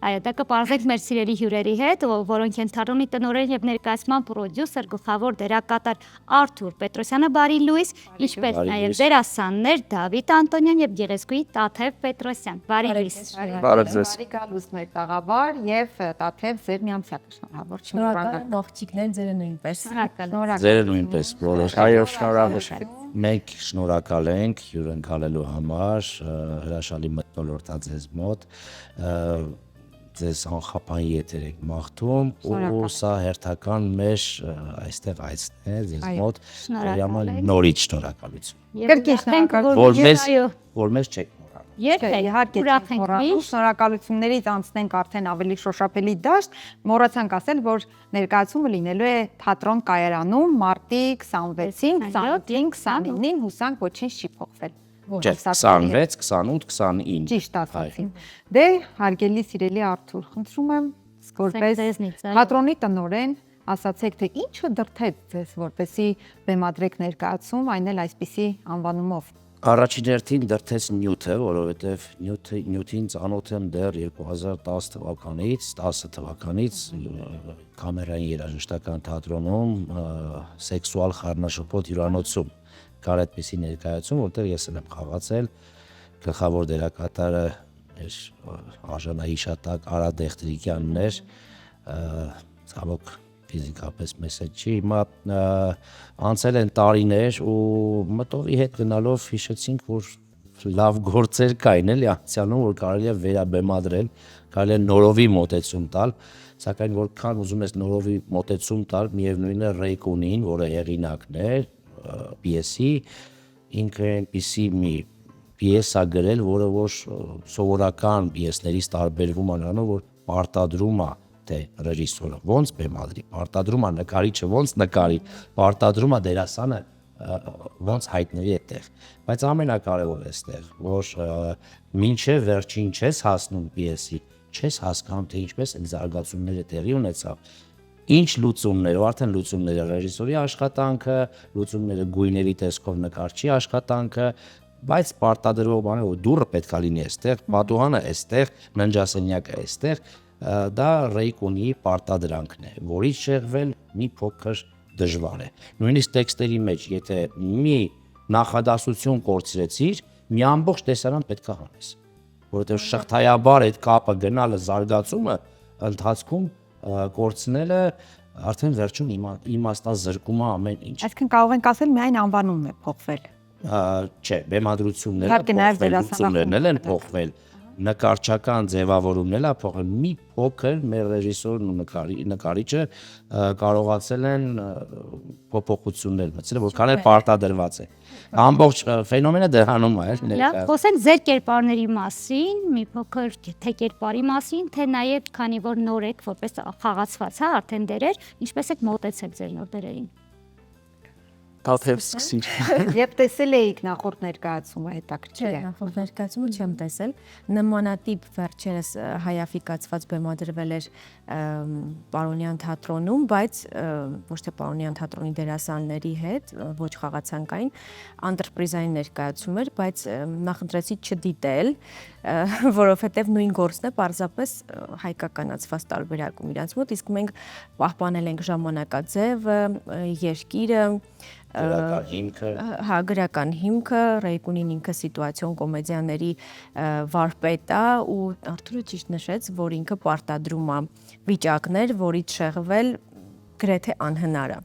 Այո, դա կպարզենք մեր սիրելի հյուրերի հետ, որոնք են թատրոնի տնօրեն եւ ներկայացման պրոդյուսեր, գլխավոր դերակատար Արթուր Պետրոսյանը, բարի լույս, ինչպես նաեւ դերասաններ Դավիթ Անտոնյան եւ Գեղեցկուհի Տաթև Պետրոսյան։ Բարի լույս։ Բարև ձեզ։ Բարի գալուս մեր տաղավար եւ Տաթև ձեր միամսյա շնորհավոր Շնորհակալ ողջիկներ ձերը նույնպես։ Ձերը նույնպես բոլոր։ Այո, շնորհակալ։ Մենք շնորհակալ ենք հյուրընկալելու համար, հրաշալի մթնոլորտած ձեզ մոտ։ ձեզ անխափան եթեր եք մաղթում ու սա հերթական մեր այստեղ այցն է ձեզ մոտ ուրեմն նորից շնորհակալություն Կրկին շնորհակալություն որ մեզ չեք Իհարկե շնորհակալություններից անցնենք արդեն ավելի շոշափելի դաշտ մոռացանք ասել որ ներկայացումը լինելու է թատրոն կայարանում մարտի 26-ին 27-ին 29-ին հուսանք ոչինչ չի փոխվել 26, 28, 29 ճիշտ ասացին դե հարգելի սիրելի Արթուր խնդրում եմ որպես թատրոնի տնօրեն ասացեք թե ինչը դրթեց ձեզ որպեսի բեմադրեք ներկայացում այն էլ այսպիսի անվանումով Առաջին հերթին դրթեց նյութը, որովհետև նյութին ծանոթ եմ դեռ 2010 թվականից, 10 թվականից կամերային երաժշտական թատրոնում սեքսուալ խառնաշփոթ հյուրանոցում կար այդպիսի ներկայացում, որտեղ ես եմ խաղացել գլխավոր դերակատարը մեր արժանահիշատակ Արա Դեղտրիկյանն էր, ցավոք ֆիզիկապես մեծ չի, հիմա անցել են տարիներ ու մտովի հետ գնալով հիշեցինք, որ լավ գործեր կային էլի անցյալում, որ կարելի է վերաբեմադրել, կարելի է նորովի մոտեցում տալ, սակայն որքան ուզում ես նորովի մոտեցում տալ, միևնույն է Ռեյկունին, որը հեղինակն է պիեսի, ինքը այնպիսի մի պիես է գրել, որը որ սովորական պիեսներից տարբերվում է նրանով, որ պարտադրում է թե ռեժիսորը ոնց բեմադրի, պարտադրում է նկարիչը ոնց նկարի, պարտադրում է դերասանը ոնց հայտնվի այդտեղ, բայց ամենակարևորը այստեղ, որ մինչև վերջին չես հասնում պիեսի, չես հասկանում թե ինչպես այդ զարգացումները տեղի ունեցավ, ինչ լուծումներ, արդեն լուծումները ռեժիսորի աշխատանքը, լուծումները գույների տեսքով նկարչի աշխատանքը, բայց պարտադրող բանը որ դուռը պետք է լինի այստեղ, պատուհանը այստեղ, ննջասենյակը այստեղ դա Ռեյկունի պարտադրանքն է, որից շեղվել մի փոքր դժվար է։ Նույնիսկ տեքստերի մեջ, եթե մի նախադասություն կորցրեցիր, մի ամբողջ տեսարան պետք է հանես, որովհետև շղթայաբար այդ կապը գնալը զարգացումը ընթացքում կորցնելը արդեն վերջում իմաստազրկում է ամեն ինչ։ Այսինքն կարող ենք ասել միայն անվանումն է փոխվել։ Չէ, բեմադրություններն են փոխվել, նկարչական ձևավորումն էլ փոխել մի փոքր մեր ռեժիսորն ու նկարիչը կարողացել են փոփոխություններ մտցնել, որքան էլ պարտադրված է։ Ամբողջ ֆենոմենը դրանում է, Լավ, խոսենք ձեր կերպարների մասին, մի փոքր թե կերպարի մասին, թե նաև քանի որ նոր եք, որպես խաղացված, հա, արդեն դերեր, ինչպես եք մոտեցել ձեր նոր դերերին։ Թաթև սկսիր։ Եվ տեսել էիք նախորդ ներկայացումը հետաքրքիր է։ Նախորդ ներկայացումը չեմ տեսել։ Նմանատիպ վերջերս հայաֆիկացված բեմադրվել էր Պարոնյան թատրոնում, բայց ոչ թե Պարոնյան թատրոնի դերասանների հետ, ոչ խաղացանկային, անտրպրիզային ներկայացում էր, բայց նախընտրեցի չդիտել, որովհետև նույն գործն է պարզապես հայկականացված տարբերակում իրանց մոտ, իսկ մենք պահպանել ենք ժամանակաձևը, երկիրը, գրական հիմքը, Ռեյկունին ինքը սիտուացիոն կոմեդիաների վարպետ է ու Արթուրը ճիշտ նշեց, որ ինքը պարտադրում է վիճակներ, որից շեղվել գրեթե անհնար է։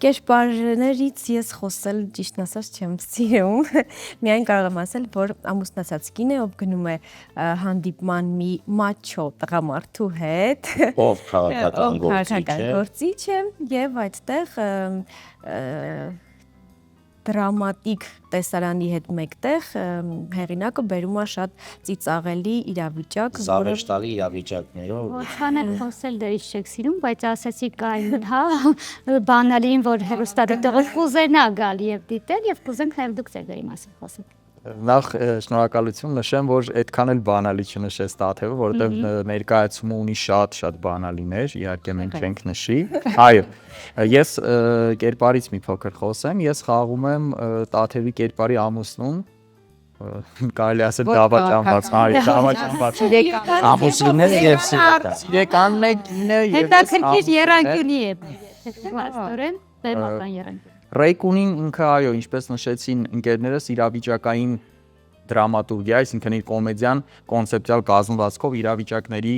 Կերպարներից ես խոսել ճիշտն ասած չեմ սիրում, միայն կարող եմ ասել, որ ամուսնացած կին է, ով գնում է հանդիպման մի մաչո տղամարդու հետ, ով քաղաքական գործիչ է եւ այդտեղ դրամատիկ տեսարանի հետ մեկտեղ հեղինակը բերում է շատ ծիծաղելի իրավիճակ, զավեշտալի իրավիճակներով։ Ոչան էլ խոսել դերից չեք սիրում, բայց ասացիք այն, հա, բանալին, որ հեռուստադիտողը կուզենա գալ եւ դիտել եւ կուզենք նաեւ դուք ձեր դերի մասին խոսեք։ Նախ շնորհակալություն նշեմ, որ այդքան էլ բանալի չնշեց Տաթևը, որովհետև ներկայացումը ունի շատ բանալիներ, իհարկե մենք չենք նշի։ Այո, ես կերպարից մի փոքր խոսեմ, ես խաղում եմ Տաթևի կերպարի ամուսնուն, կարելի ասել դավաճանված, դավաճանված։ Ամուսինները եւ սիրեկանն է, կինը եւ հետաքրքիր երանգունի է։ Աստորեն, բեմական երանգ։ Ռեյկունին ինքը այո, ինչպես նշեցին ընկերներս, իրավիճակային դրամատուրգիա, այսինքն իր կոմեդիան կոնցեպտուալ կազմվածքով իրավիճակների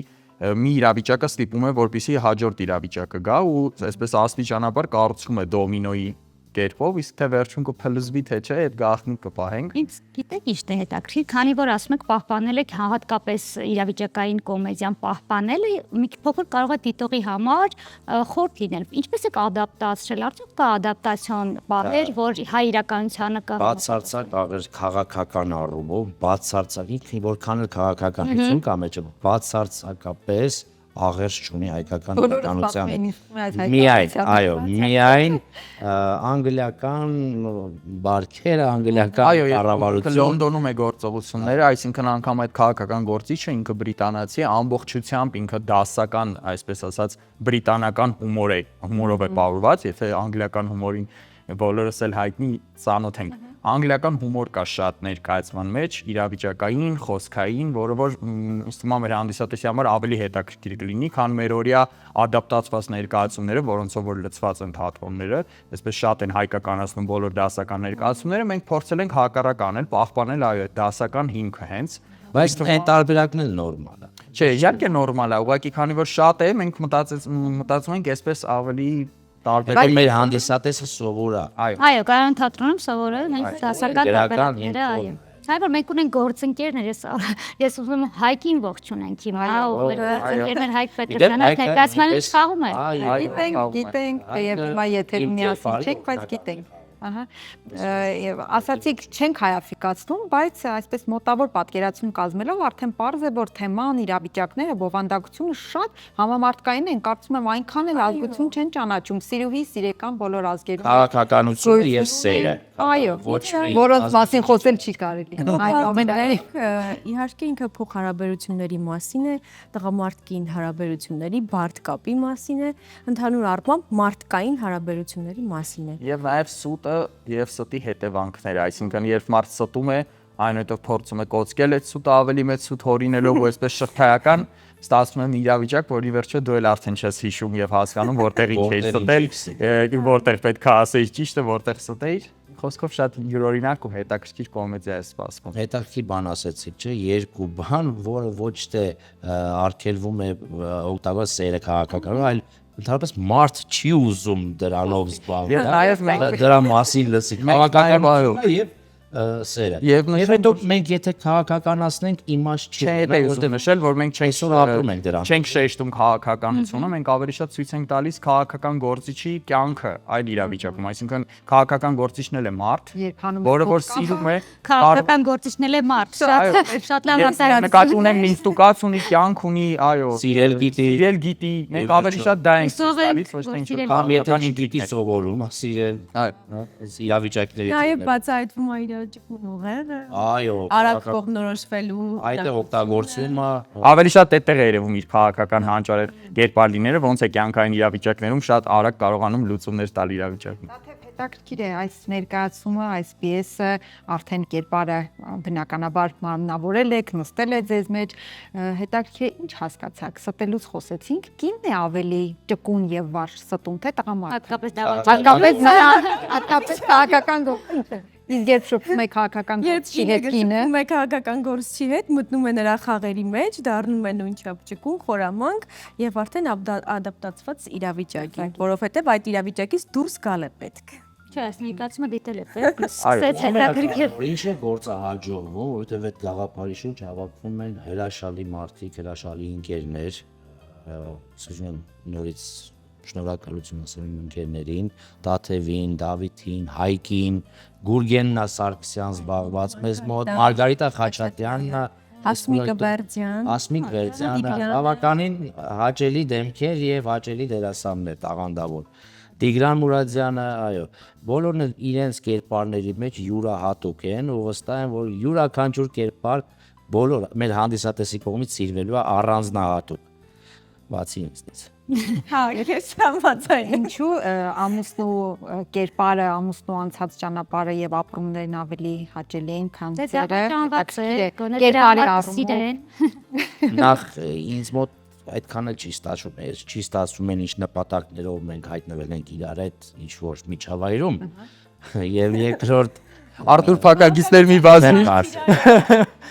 մի իրավիճակը ստիպում է, որպեսզի հաջորդ իրավիճակը գա ու այսպես աստիճանաբար կառուցում է դոմինոյի կերպով, իսկ թե վերջում կփլզվի թե չէ, այդ գաղտնի կպահենք։ Ինձ գիտեք ինչ է հետաքրքիր, քանի որ ասում եք պահպանել եք հատկապես իրավիճակային կոմեդիան պահպանելը մի փոքր կարող է դիտողի համար խորտ լինել։ Ինչպես եք ադապտացրել, արդյոք կա ադապտացիոն բառեր, որ հայ իրականությանը կա։ Բացարձակ աղեր քաղաքական առումով, բացարձակ ինքն որքան էլ քաղաքականություն կա մեջը, բացարձակապես աղերս չունի հայկական իրականությանը։ Միայն, այո, միայն անգլիական բարքերը, անգլիական կառավարությունը Լոնդոնում է գործողությունները, այսինքն անգամ այդ քաղաքական գործիչը ինքը բրիտանացի է, ամբողջությամբ ինքը դասական, այսպես ասած, բրիտանական հումորով է պարուրված, եթե անգլիական հումորին բոլորս էլ հայտնի ծանոթ ենք։ Անգլիական հումոր կա շատ ներկայացման մեջ, իրավիճակային, խոսքային, որը որ ինձ թվում է մեր հանդիսատեսի համար ավելի հետաքրքիր կլինի, քան մեր օրյա ադապտացված ներկայացումները, որոնցով որ լցված են թատրոնները, այսպես շատ են հայկականացնում բոլոր դասական ներկայացումները, մենք փորձել ենք հակառակ անել, պահպանել այո այդ դասական հիմքը հենց։ Բայց այն տարբերակն էլ նորմալ է։ Չէ, իհարկե նորմալ է, ուղղակի քանի որ շատ է, մենք մտածում ենք այսպես ավելի տարբեր մեր հանդիսատեսը սովոր է։ Այո, Գարան թատրոնում սովոր է, հենց դասական տարբերակները, այո։ Այո, մենք ունենք գործընկերներ, ես ուզում եմ Հայկին ողջունենք հիմա, գործընկերներ Հայկ Պետրոսյանը ներկայացման խաղում է։ Գիտենք, եւ հիմա եթե միասին չեք, բայց գիտենք։ Ահա, ասացիք չենք հայաֆիկացնում, բայց այսպես մոտավոր պատկերացում կազմելով արդեն պարզ է, որ թեման, իրավիճակները, բովանդակությունը շատ համամարտկային են, կարծում եմ այնքան էլ ազգություն չեն ճանաչում, սիրուհի, սիրեկան բոլոր ազգերում։ Քաղաքականությունը եւ սերը։ Այո, որոնց մասին խոսել չի կարելի։ Իհարկե ինքը փոխհարաբերությունների մասին է, տղամարդկային հարաբերությունների բարդ կապի մասին է, ընդհանուր առմամբ մարդկային հարաբերությունների մասին է։ Եվ նաև սուտը եւ ստի հետևանքները, այսինքն երբ մարդ ստում է, այնուհետև փորձում է կոծկել այդ սուտը ավելի մեծ սուտ հորինելով ու այսպես շղթայական ստացվում է իրավիճակ, որի վերջը դու էլ արդեն չես հիշում եւ հասկանում որտեղ ինչ ես ստել, որտեղ պետք է ասեիր ճիշտը, որտեղ ստեիր։ Խոսքով շատ յուրօրինակ ու հետաքրքիր կոմեդիա է սպասվում։ Հետաքրքիր բան ասեցիք, չէ, երկու բան, որը ոչ թե արգելվում է օգտագործել սերը քաղաքական, այլ ընդհանրապես մարդ չի ուզում դրանով զբաղվել։ Եվ նաև մենք դրա մասին լսենք քաղաքական եւ սերը։ Եվ հետո մենք եթե քաղաքականացնենք իմաստ չի, որտեղ նշել, որ մենք չենք շեշտում քաղաքականությունը, մենք ավելի շատ ցույց ենք տալիս քաղաքական գործիչի կյանքը այլ իրավիճակում, այսինքն քաղաքական գործիչն էլ է մարդ, որը որ սիրում է քաղաքական գործիչն էլ է մարդ, շատ լավ արտահայտություն։ Նկատի ունենք ինստուկացիա ունի, կյանք ունի, այո, սիրել գիտի, մենք ավելի շատ դա ենք տալիս, ոչ թե ինչ-որ կամ եթե գիտի սովորում, սիրել, այո, իրավիճակների։ Նաև բացահայտվում է իրավիճակն ուղեղը։ Այո, արագ կողմնորոշվելու։ Այդտեղ օգտագործվում է ավելի շատ այդտեղ է երևում իր քաղաքական հանճարեղ կերպարները, ոնց է կյանքային իրավիճակներում շատ արագ կարողանում լուծումներ տալ իրավիճակին։ Հետաքրքիր է այս ներկայացումը, այս պիեսը արդեն կերպարը բնականաբար մարմնավորել եք, նստել է ձեզ մեջ, հետաքրքիր է ինչ հասկացաք, ստելուց խոսեցինք, կինն է ավելի ճկուն եւ վարժ ստում, թե տղամարդը։ Հատկապես քաղաքական գործիչը։ Իսկ երբ շփվում եք քաղաքական գործիչի հետ կինը, քաղաքական գործիչի հետ մտնում է նրա խաղերի մեջ, դառնում է նույնչափ ճկուն, խորամանկ եւ արդեն ադապտացված իրավիճակին, որովհետեւ այդ իրավիճակից դուրս գալ է պետք։ Չէ, այս ներկայացումը դիտել է պետք, սկսեց հետաքրքիր։ Ինչ է գործը հաջողվում, որովհետեւ այդ գաղափարի շուրջ հավաքվում են հրաշալի մարդիկ, հրաշալի ընկերներ, ասում եմ նորից շնորհակալություն ասեմ իմ ընկերներին, Տաթևին, Դավիթին, Հայկին, Գուրգենն Սարգսյան զբաղված մեզ մոտ, Մարգարիտա Խաչատյանն, Ասմիկ Վերդյանը, բավականին հաճելի դեմքեր եւ հաճելի դերասաններ տաղանդավոր։ Տիգրան Մուրադյանը, այո, բոլորն իրենց կերպարների մեջ յուրահատուկ են ու վստահ եմ, որ յուրաքանչյուր կերպար բոլոր մեր հանդիսատեսի կողմից սիրվելու է առանձնահատուկ։ Բացի ինձնից։ Հա, ես համաձայն եմ։ Ինչու ամուսնու կերպարը, ամուսնու անցած ճանապարհը եւ ապրումներն ավելի հաճելի են, քան ծերը։ Կերպարի առումով։ Նախ ինձ մոտ այդքան էլ չի ստացվում են ինչ նպատակներով մենք հայտնվել ենք իրար հետ ինչ որ միջավայրում եւ երկրորդ Արտուր Փակագիստներ մի բազմի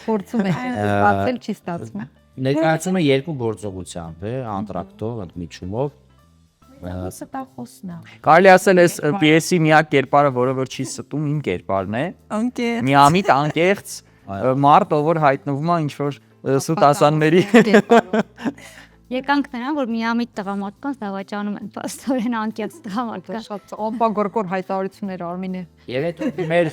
փորձում է բացել չի ստացվում։ Ներկայացումը երկու գործողությամբ է, անտրակտով, ընդմիջումով Ստախոսն է։ Կարելի ասել էս պիեսի միակ կերպարը, որը որ չի ստում, իմ կերպարն է։ Անկեղծ։ Միամիտ անկեղծ մարդ, ով որ հայտնվում է ինչ որ սուտ ասանների։ Եկանք նրան, որ միամիտ տղամարդկանց դավաճանում են, պաստորեն անկեղծ տղամարդկանց։ Շատ ամբողջորկոր հայտարարություններ Արմինե։ Եվ այդ մեր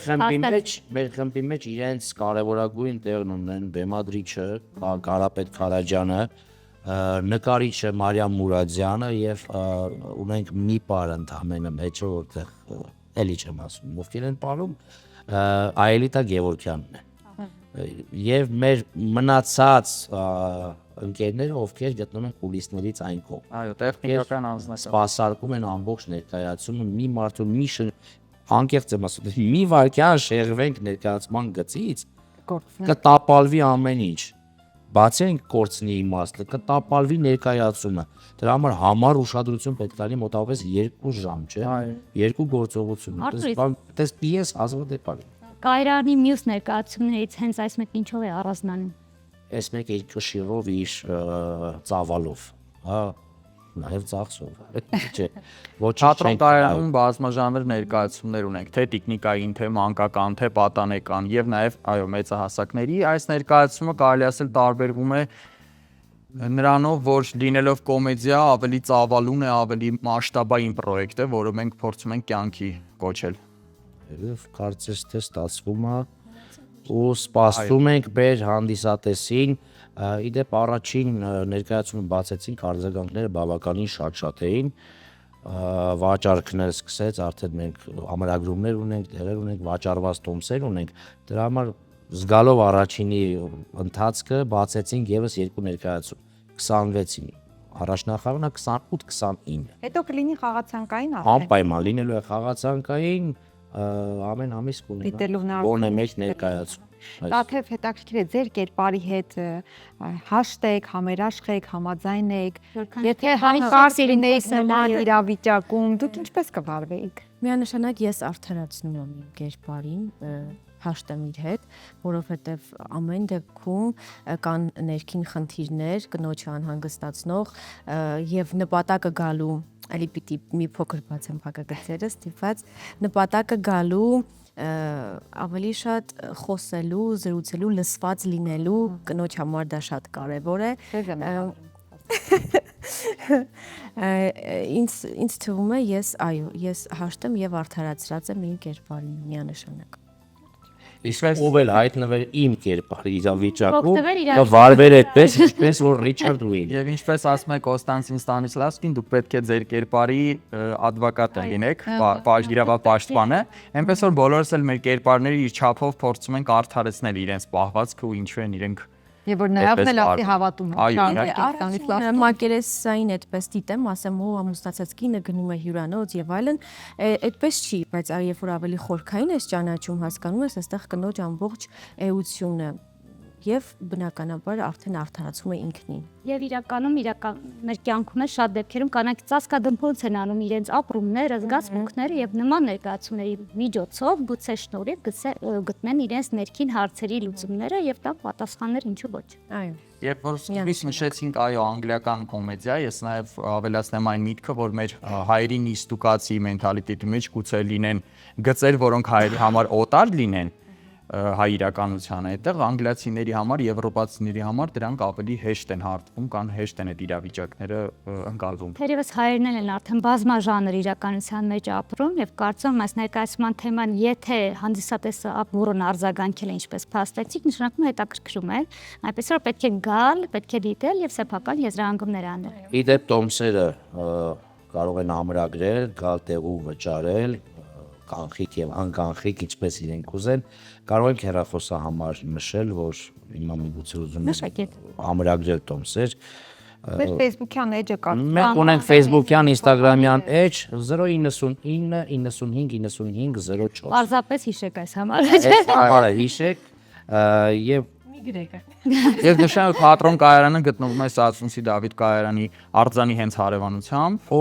խմբի մեջ իրենց կարևորագույն տեղն ունեն բեմադրիչը Կարապետ Քարաջյանը, նկարիչը Մարիամ Մուրադյանը եւ ունենք մի պար ընդամենը մեջը, որտեղ էլի չեմ ասում, ովքեր են պարում, Այելիտա Գևորգյանն է։ Եվ մեր մնացած ընկերները, ովքեր գտնվում են կուլիսներից այն կողմ։ Այո, տեխնիկական անձնական։ Սպասարկում են ամբողջ ներկայացումը մի մարդու անկեղծ եմ ասում, մի վայրկյան շեղվենք ներկայացման գծից, կտապալվի ամեն ինչ։ Բացենք կորցնի իմաստը, կտապալվի ներկայացումը։ Դրա համար ուշադրություն պետք է տալի մոտավորապես 2 ժամ, չէ՞։ 2 գործողություն։ Դες պիես ազգոտեպար։ Կայրանի մյուս ներկայացումներից հենց այս մեկը ինչով է առանձնանում։ Այս մեկը իր կշիռով, իր ծավալով, հա, նաև ծախսով։ Չէ։ Թատրոն կայարանում բազմաժանր ներկայացումներ ունենք, թե տեխնիկային, թե մանկական, թե պատանեկան եւ նաեւ այո մեծահասակների։ Այս ներկայացումը կարելի ասել տարբերվում է նրանով, որ լինելով կոմեդիա ավելի ծավալուն է, ավելի մասշտաբային պրոյեկտ է, որը մենք փորձում ենք կյանքի կոչել։ Եվ կարծես թե ստացվում է ու սպասում ենք մեր հանդիսատեսին, իդեպ առաջին ներկայացումը բացեցինք, արձագանքները բավականին շատ էին, վաճառքներ սկսեց, արդեն մենք ամրագրումներ ունենք, տեղեր ունենք, վաճառված տոմսեր ունենք, դրա համար զգալով առաջինի ընթացքը բացեցինք եւս 2 ներկայացում, 26-ին, առաջնախաղն 28-29։ Հետո կլինի խաղացանկային Անպայման լինելու է խաղացանկային ամեն ամիս կունենա բոնե մեջ ներկայացում։ Տաթև հետաքրքիր է ձեր կերպարի հետ հաշտեք, համերաշխ եք, համաձայն եք։ Եթե հանկարծ լինեիք նման իրավիճակում, դուք ինչպես կվարվեիք։ Միանշանակ ես արդարացնում եմ իմ կերպարին, հաշտեմ իր հետ, որովհետև ամեն դեպքում կան ներքին խնդիրներ, կնոջը անհանգստացնող եւ նպատակը գալու, այլի պիտի մի փոքր բացեմ փակագծերը, ստիպված նպատակը գալու ավելի շատ խոսելու, զրուցելու, լսված լինելու, կնոջ համար դա շատ կարևոր է։ Ինձ թվում է ես հաշտեմ եւ արդարացրած եմ իմ կերպարին միանշանակ։ Իսկ ով էլ հայտնվել իմ կերպարի իրավիճակում, կվարվեր այդպես, ինչպես որ Ռիչարդ Ուին։ Եվ ինչպես ասում է Կոստանտին Ստանիսլավսկին, դուք պետք է ձեր կերպարի ադվոկատը լինեք, իրավապաշտպանը, այնպես որ բոլորս էլ մեր կերպարները իր չափով փորձում ենք արդարացնել իրենց պահվածքը ու ինչու են իրենք Եվ որ նրանց էլ ասի հավատում են։ Մակերեսային այդպես դիտեմ, ասեմ, ու ամուսնացած կինը գնում է հյուրանոց եւ այլն, այդպես չի, բայց երբ որ ավելի խորքային ես ճանաչում, հասկանում ես, այստեղ կնոջ ամբողջ էությունը եւ բնականաբար արդեն արդարացում է ինքնին։ Եվ իրականում մեր կյանքում շատ դեպքերում կանայք ծածկադմփոց են անում իրենց ապրումները, զգացմունքները եւ նման ներկայացումների միջոցով գուցե շնորհիվ գտնեն իրենց ներքին հարցերի լուծումները եւ տան պատասխաններ ինչու ոչ։ Այո։ Երբ որ սկզբից նշեցինք այո անգլիական կոմեդիա, ես նաեւ ավելացնեմ այն միտքը, որ մեր հայերի նիստուկացի մենթալիտետի մեջ գուցե լինեն գծեր, որոնք հայերի համար օտար լինեն հայ իրականությանը, այդտեղ անգլիացիների համար, եվրոպացիների համար դրանք ավելի հեշտ են հարթվում, կան հեշտ են այդ իրավիճակները ընկալվում։ Թերևս հայերն են արդեն բազմաժանր իրականության մեջ ապրում եւ կարծում եմ այս ներկայացման թեման, եթե հանդիսատեսը բուրըն արձագանքել է ինչպես փաստեցիք, նշանակում է հետաքրքրում է, այնպես որ պետք է գալ, պետք է դիտել եւ սեփական եզրահանգումներ անել։ Իդեպ տոմսերը կարող են ամրագրել, գալ տեղու վճարել, կանխիկ եւ անկանխիկ, ինչպես իրենք ուզեն, կարող ենք հեռախոսահամար նշել, որ հիմա միգուցե ուզում են ամրագրել տոմսեր։ Մեր Facebook-յան էջը կա։ Մենք ունենք Facebook-յան, Instagram-յան էջ 099 95 95 04։ Պարզապես հիշեք այս համարը։ Այս համարը հիշեք եւ Եվ նշանակ թատրոն կայարանը գտնվում է Սասունցի Դավիթ կայարանի արձանի հենց հարևանությամբ։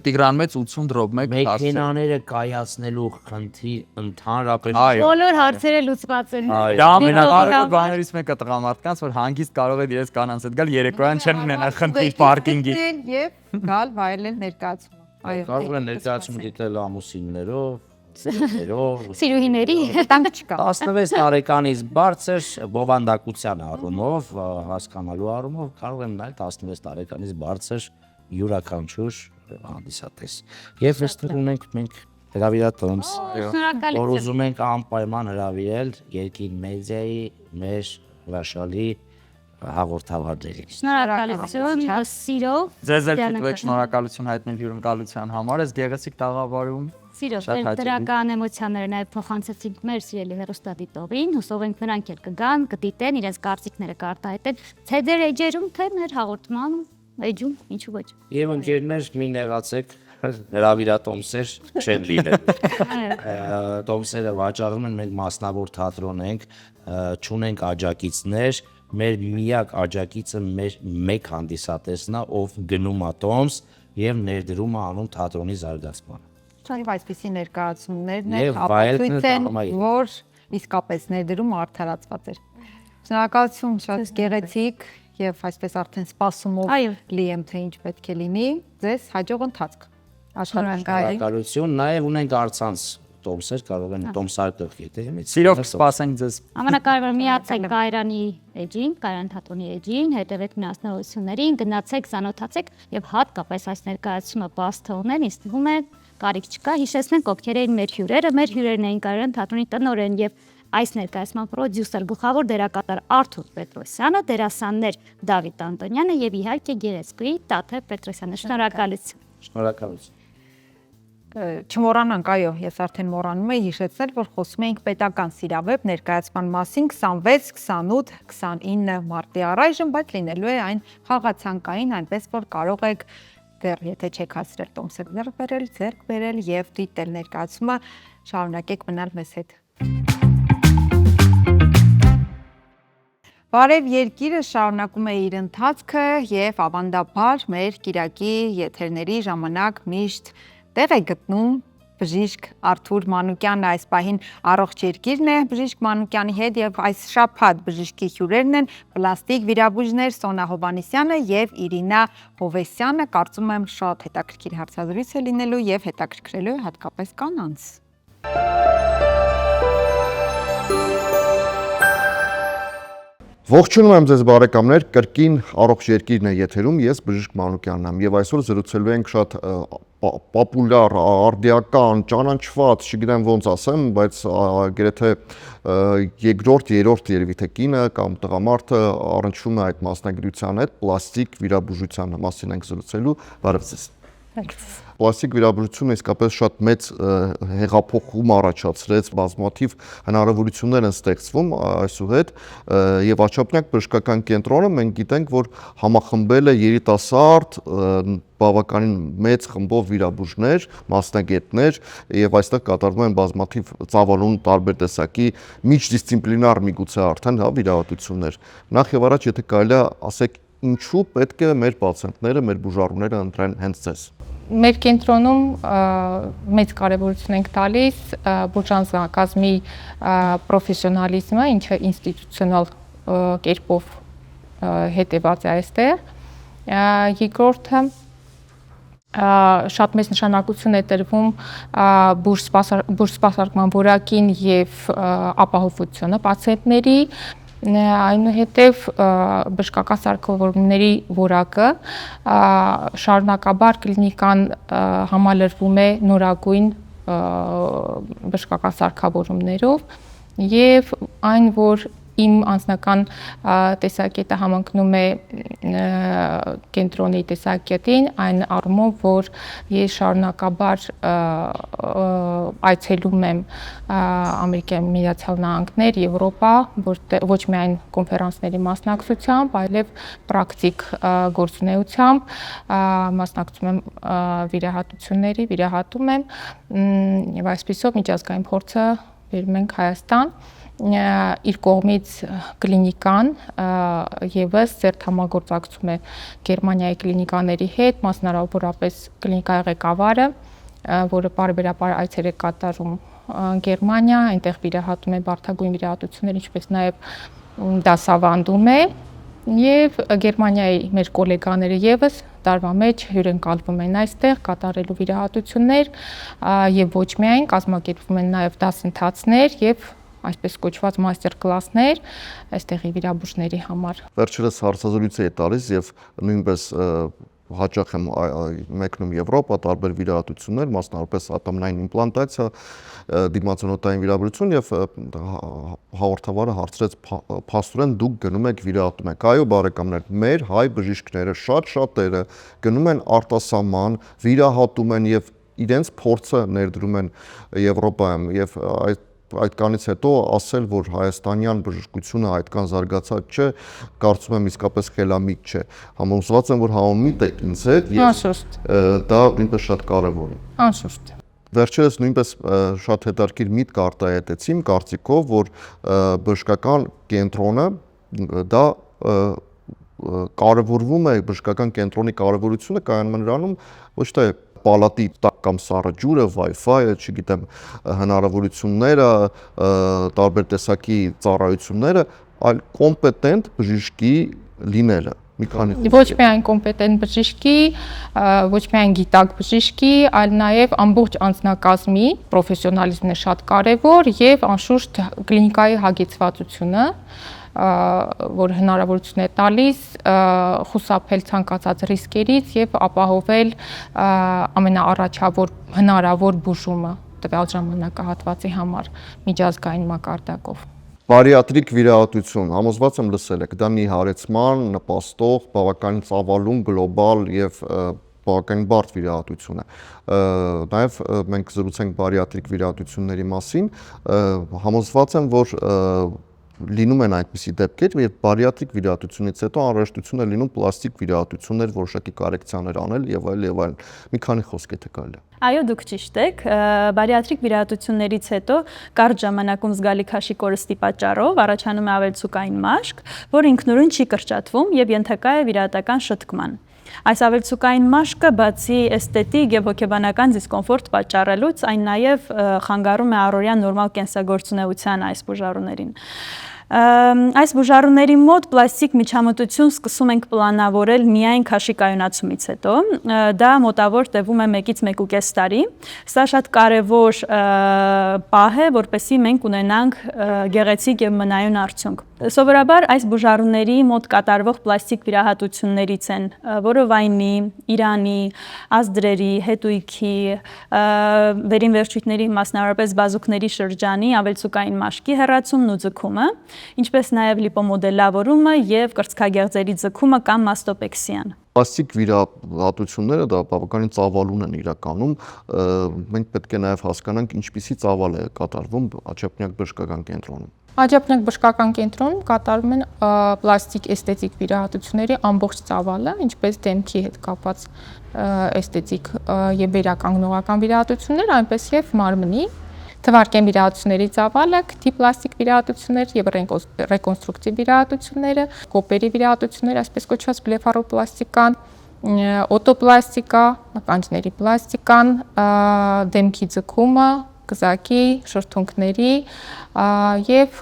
Տիգրան մեծ 80/1 մեքենաները կայացնելու խնդիր ընդհանրապես Բոլոր հարցերը լուծված են։ Դա ամենակարևոր բաներից մեկը տղամարդկանց, որ հանգիստ կարող է իրենց կանանց հետ գալ երեկոյան չեն ունենա խնդիր պարկինգի։ Եվ գալ վայելել ներկայացումը։ Այո։ կարող են ներկայացում դիտել ամուսիններով, սերերով, Սիրուհիների տանք չկա։ 16 տարեկանից բարձր բովանդակության առումով, հասկանալու առումով կարող են նայել 16 տարեկանից բարձր յուրաքանչյուր հանդիսատես։ Եվ այստեղ ունենք մենք հրավիրատոմս, որ ուզում ենք անպայման հրավիրել երկիր մեդիայի մեր հրաշալի հաղորդավարներին։ Շնորհակալություն, սիրով։ Ձեզ էլ դուք շնորհակալություն հայտնել հյուրընկալության համար, այս գեղեցիկ տաղավարում։ Սիրով, դրական էմոցիաները նաև փոխանցեցինք մեր սիրելի հեռուստադիտողին, հուսով ենք նրանք էլ կգան, կդիտեն, իրենց կարծիքները կարտահայտեն, թե դեր էջերում, թե մեր հաղորդման էջում, ինչու ոչ։ Եվ ընկերներ, մի նեղացեք, հրավիրատոմսեր չեն լինել։ Տոմսերը վաճառում են, մենք մասնավոր թատրոն ենք, չունենք աջակիցներ, մեր միակ աջակիցը մեր մեկ հանդիսատեսն է, ով գնում է տոմս եւ ներդրում է անում թատրոնի զարգացմանը։ Եվ այսպիսի ներկայացումներն Եվ ապացույց են, վայելները որ իսկապես ներդրումը արդարացված էր։ Շնորհակալություն, շատ գեղեցիկ եւ այսպես արդեն սպասումով լի եմ, թե ինչ պետք է լինի։ Ձեզ հաջող ընթացք։ Շնորհակալություն, նաեւ ունենք առցանց տոմսեր, կարող են տոմսարկղ գետերից։ Սիրով կսպասենք ձեզ։ Ամենակարևորը միացեք Կայարանի էջին, Կայարան թատրոնի էջին, հետևեք նասնողություններին, գնացեք, ծանոթացեք եւ հատկապես այս ներկայացումը բաց թողնել, ինձ թվում է կարիք չկա, հիշեցնենք ովքեր էին մեր հյուրերը, մեր հյուրերն էին Կայարան թատրոնի տնօրեն եւ այս ներկայացման պրոդյուսեր, գլխավոր դերակատար Արթուր Պետրոսյանը, դերասաններ Դավիթ Անտոնյանը եւ իհարկե գեղեցկուհի Տաթև Պետրոսյանը։ Շնորհակալություն։ Շնորհակալություն։ Չմոռանանք, այո, ես արդեն մոռանում եմ հիշեցնել, որ խոսում էինք պետական սիրավեպ ներկայացման մասին 26, 28, 29 մարտի առայժմ, բայց լինելու է այն խաղացանկային, այնպես որ կարող եք դեռ եթե չեք հասցրել տոմսեր ձեռք բերել եւ դիտել ներկայացումը, շարունակեք մնալ մեզ հետ։ Բարև երկիրը շարունակում է իր ընթացքը եւ ավանդաբար մեր կիրակի եթերների ժամանակ միշտ տեղ է գտնում բժիշկ Արթուր Մանուկյանը, այս պահին առողջ երկիրն է բժիշկ Մանուկյանի հետ եւ այս շաբաթ բժշկի հյուրերն են պլաստիկ վիրաբույժներ Սոնա Հովանեսյանը եւ Իրինա Հովեսյանը, կարծում եմ շատ հետաքրքիր հարցազրույց է լինելու եւ հետաքրքրելու է հատկապես կանանց։ Ողջունում եմ ձեզ բարեկամներ, կրկին առողջ երկիրն է եթերում, ես բժիշկ Մանուկյանն եմ եւ այսօր զրուցելու ենք շատ պոպուլյար, արդիական, ճանաչված, չգիտեմ ոնց ասեմ, բայց գրեթե երկրորդ, երրորդ երևի թե կինը կամ տղամարդը առնչվում է այդ մասնագիտության հետ, պլաստիկ վիրաբուժության մասին ենք զրուցելու, բարև ձեզ։ Պլաստիկ վիրաբուժությունը իսկապես շատ մեծ հեղափոխում առաջացրեց, բազմաթիվ հնարավորություններ են ստեղծվում այսուհետ եւ Աչափնյակ բժշկական կենտրոնը մենք գիտենք, որ համախմբել է երիտասարդ բավականին մեծ խմբով վիրաբույժներ, մասնագետներ եւ այստեղ կատարվում են բազմաթիվ ծավալուն տարբեր տեսակի միջդիսցիպլինար միգուցե արդեն վիրահատություններ։ Նախ եւ առաջ եթե կարելի է ասեք ինչու պետք է մեր պացիենտները, մեր բուժառուները ընտրեն հենց ձեզ։ Մեր կենտրոնում մեծ կարևորություն ենք տալիս բուժանձնակազմի պրոֆեսիոնալիզմը, ինչը ինստիտուցիոնալ կերպով հետևած է այստեղ։ Երկրորդը շատ մեծ նշանակություն է տրվում բուժսպասարկման որակին եւ ապահովությունը պացիենտների, այնուհետև բժշկական սարքավորումների որակը շարունակաբար կլինիկան համալրվում է նորագույն բժշկական սարքավորումներով եւ այն որ իմ անձնական տեսակետը համընկնում է կենտրոնի տեսակետին, այն առումով, որ ես շարունակաբար այցելում եմ Ամերիկայի Միացյալ Նահանգներ, Եվրոպա, ոչ միայն կոնֆերանսների մասնակցությամբ, այլև պրակտիկ գործունեությամբ մասնակցում եմ վիրահատությունների, վիրահատում եմ եւ այսպիսով միջազգային փորձը բերում ենք Հայաստան իր կողմից կլինիկան եւս ծերտ համագործակցում է Գերմանիայի կլինիկաների հետ, մասնավորապես կլինիկայի ղեկավարը, որը բարբերաբար այցեր է կատարում Գերմանիա, այնտեղ վիրահատում է բարդագույն վիրահատություններ, ինչպես նաեւ դասավանդում է, եւ Գերմանիայի մեր գոլեգաները եւս տարվա մեջ հյուրընկալվում են այստեղ կատարելու վիրահատություններ եւ ոչ միայն կազմակերպվում են նաեւ դասընթացներ եւ այսպես կոչված մաստեր կլասներ այստեղի վիրաբույժների համար։ Վերջերս հարցազրույց է տալիս եւ նույնպես հաճախ եմ մեկնում Եվրոպա, տարբեր վիրահատություններ, մասնավորապես ատոմնային իմպլանտացիա, դիմացոնոտային վիրաբույժություն եւ հաղորդավարը հարցրեց փաստորեն դուք գնում եք վիրահատում եք։ Այո, բարեկամներ, մեր հայ բժիշկները շատերը գնում են արտասահման, վիրահատում են եւ իրենց փորձը ներդրում են Եվրոպայում եւ այդքանից հետո ասել, որ հայաստանյան բժշկությունը այդքան զարգացած չէ, կարծում եմ իսկապես խելամիտ չէ։ Համոզված եմ, որ համոզմիտ եք ինձ հետ եւ դա նույնպես շատ կարեւոր է։ Անշուշտ։ Վերջերս նույնպես շատ հետաքրքիր միտք արտահայտեցի իմ կարծիքով, որ բժշկական կենտրոնը դա կարևորվում է, բժշկական կենտրոնի կարևորությունը կայանում է նրանում ոչ թե պալատի տակ կամ սառը ջուրը, Wi-Fi-ը, չգիտեմ, հնարավորությունները, տարբեր տեսակի ծառայությունները, այլ կոմպետենտ բժշկի լինելը։ Ոչ միայն կոմպետենտ բժշկի, ոչ միայն գիտակ բժշկի, այլ նաև ամբողջ անձնակազմի պրոֆեսիոնալիզմն է շատ կարևոր եւ անշուշտ կլինիկայի հագեցվածությունը, որ հնարավորություն է տալիս խուսափել ցանկացած ռիսկերից եւ ապահովել ամենաառաջավոր հնարավոր բուժումը տվյալ ժամանակահատվածի համար միջազգային մակարդակով։ Բարիատրիկ վիրահատություն, համոզված եմ լսել եք, դա մի հարեցման նպաստող, բավականին ծավալուն, գլոբալ եւ բավականին բարդ վիրահատություն է։ Նաեւ մենք զրուցենք բարիատրիկ վիրահատությունների մասին, համոզված եմ, որ լինում են այդպիսի դեպքեր, երբ բարիատրիկ վիրահատությունից հետո անհրաժեշտություն է լինում պլաստիկ վիրահատություններ, որոշակի կորեկցիաներ անել եւ այլն։ Մի քանի խոսք եթե կարելի է։ Այո, դուք ճիշտ եք, բարիատրիկ վիրահատություններից հետո կարճ ժամանակում զգալի քաշի կորստի պատճառով առաջանում է ավելցուկային մաշկ, որը ինքնուրույն չի կրճատվում եւ ենթակա է վիրահատական շտկման։ Այս ավելցուկային մաշկը բացի էսթետիկ եւ հոգեբանական դիսկոմֆորտ պատճառելուց, այն նաեւ խանգարում է առօրյա նորմալ կենսագործունեության այս բուժառուներին։ Այս բուժառուների մոտ պլաստիկ միջամտություն սկսում ենք պլանավորել միայն քաշի կայունացումից հետո, դա մոտավոր տևում է 1-ից 1.5 տարի, սա շատ կարևոր պահ է, որպեսզի մենք ունենանք գեղեցիկ եւ մնայուն արդյունք։ Սովորաբար այս բուժառուների մոտ կատարվող պլաստիկ վիրահատություններից են որովայնի, իրանի, ազդրերի, հետույքի, վերին վերջույթների, մասնավորապես բազուկների շրջանի ավելցուկային մաշկի հեռացումն ու ձգումը, ինչպես նաև լիպոմոդելավորումը եւ կրծքագեղձերի ձգումը կամ մաստոպեքսիան։ Պլաստիկ վիրահատությունները դա բավականին ծավալուն են իրականում, մենք պետք է նաև հասկանանք ինչպիսի ծավալ է կատարվում Աչափնյակ բժշկական կենտրոնում։ Աչափնյակ բժշկական կենտրոնում կատարվում են պլաստիկ էսթետիկ վիրահատությունների ամբողջ ծավալը, ինչպես դեմքի հետ կապված էսթետիկ եւ վերականգնողական վիրահատություններ, այնպես եւ մարմնի թվարկեն վիրահատությունների ծավալը, քթի պլաստիկ վիրահատություններ եւ ռեկոնստրուկտիվ վիրահատությունները, կոպերի վիրահատություններ, այսպես կոչված բլեֆարոպլաստիկան, օտոպլաստիկա, ականջների պլաստիկան, դեմքի ձգումը, կզակի, շրթունքների եւ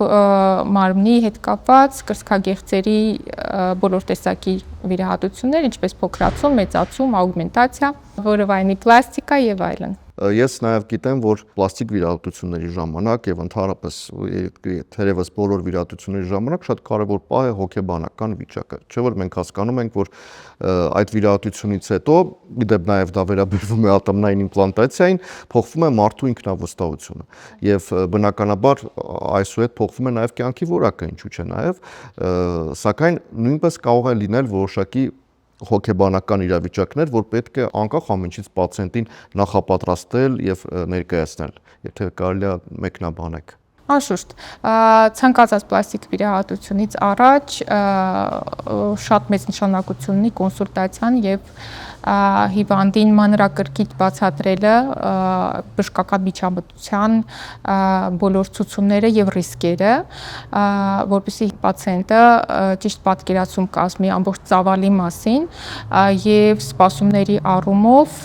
մարմնի հետ կապված կրծքագեղձերի բոլոր տեսակի վիրահատություններ, ինչպես փոքրացում, մեծացում, աուգմենտացիա, որովայնի պլաստիկա եւ այլն։ Ես նաև գիտեմ, որ պլաստիկ վիրահատությունների ժամանակ եւ ընդհանրապես թերևս բոլոր վիրահատությունների ժամանակ շատ կարևոր պահ է հոգեբանական վիճակը։ Չէ՞ որ մենք հասկանում ենք, որ այդ վիրահատությունից հետո, իդեպ նաև դա վերաբերվում է ատոմնային իմպլանտացիային, փոխվում է մարդու ինքնավստահությունը։ Եվ բնականաբար այսուհետ փոխվում է նաև կյանքի որակը, ինչու՞ չէ նաև, սակայն նույնպես կարող է լինել որոշակի հոգեբանական իրավիճակներ, որ պետք է անկախ ամեն ինչից պացիենտին նախապատրաստել եւ ներկայացնել, եթե կարելի է մեկնաբանեք։ Անշուշտ, ցանկացած պլաստիկ վիրահատությունից առաջ շատ մեծ նշանակություն ունի կոնսուլտացիան եւ հիվանդին մանրակրկիտ բացատրելը բժշկական միջամտության բոլոր ցուցումները եւ ռիսկերը, որպեսզի պացիենտը ճիշտ պատկերացում կազմի ամբողջ ծավալի մասին եւ սպասումների առումով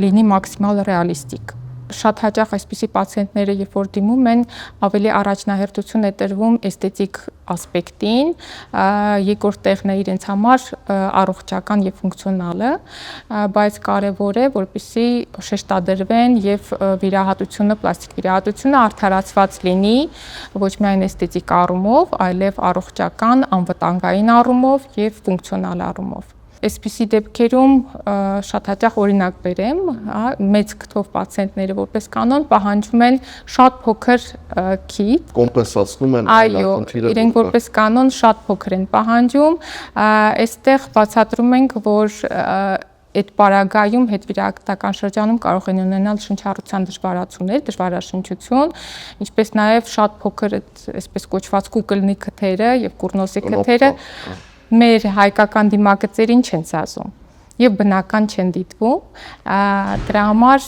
լինի մաքսիմալ ռեալիստիկ։ Շատ հաճախ այսպիսի պացիենտները, երբ որ դիմում են, ավելի առաջնահերթություն է տրվում էսթետիկ ասպեկտին, երկրորդ տեղն է իրենց համար առողջական եւ ֆունկցիոնալը, բայց կարեւոր է, որպեսզի շեշտադրվեն եւ վիրահատությունը, պլաստիկ վիրահատությունը արդարացված լինի ոչ միայն էսթետիկ առումով, այլև առողջական, անվտանգային առումով եւ ֆունկցիոնալ առումով։ Այսպիսի դեպքերում շատ հաճախ օրինակ բերեմ, մեծ քթով պացիենտները որպես կանոն պահանջում են շատ փոքր քիթ, կոմպենսացնում են այո, իրենք որպես կանոն շատ փոքր են պահանջում, այստեղ բացատրում ենք, որ այդ պարագայում հետվիրահատական շրջանում կարող են ունենալ շնչառության դժվարացումներ, դժվարաշնչություն, ինչպես նաև շատ փոքր այսպես կոչված կուկլնի քթերը եւ կուրնոսի քթերը մեր հայկական դիմագծերին չեն սազում եւ բնական չեն դիտվում, դրա համար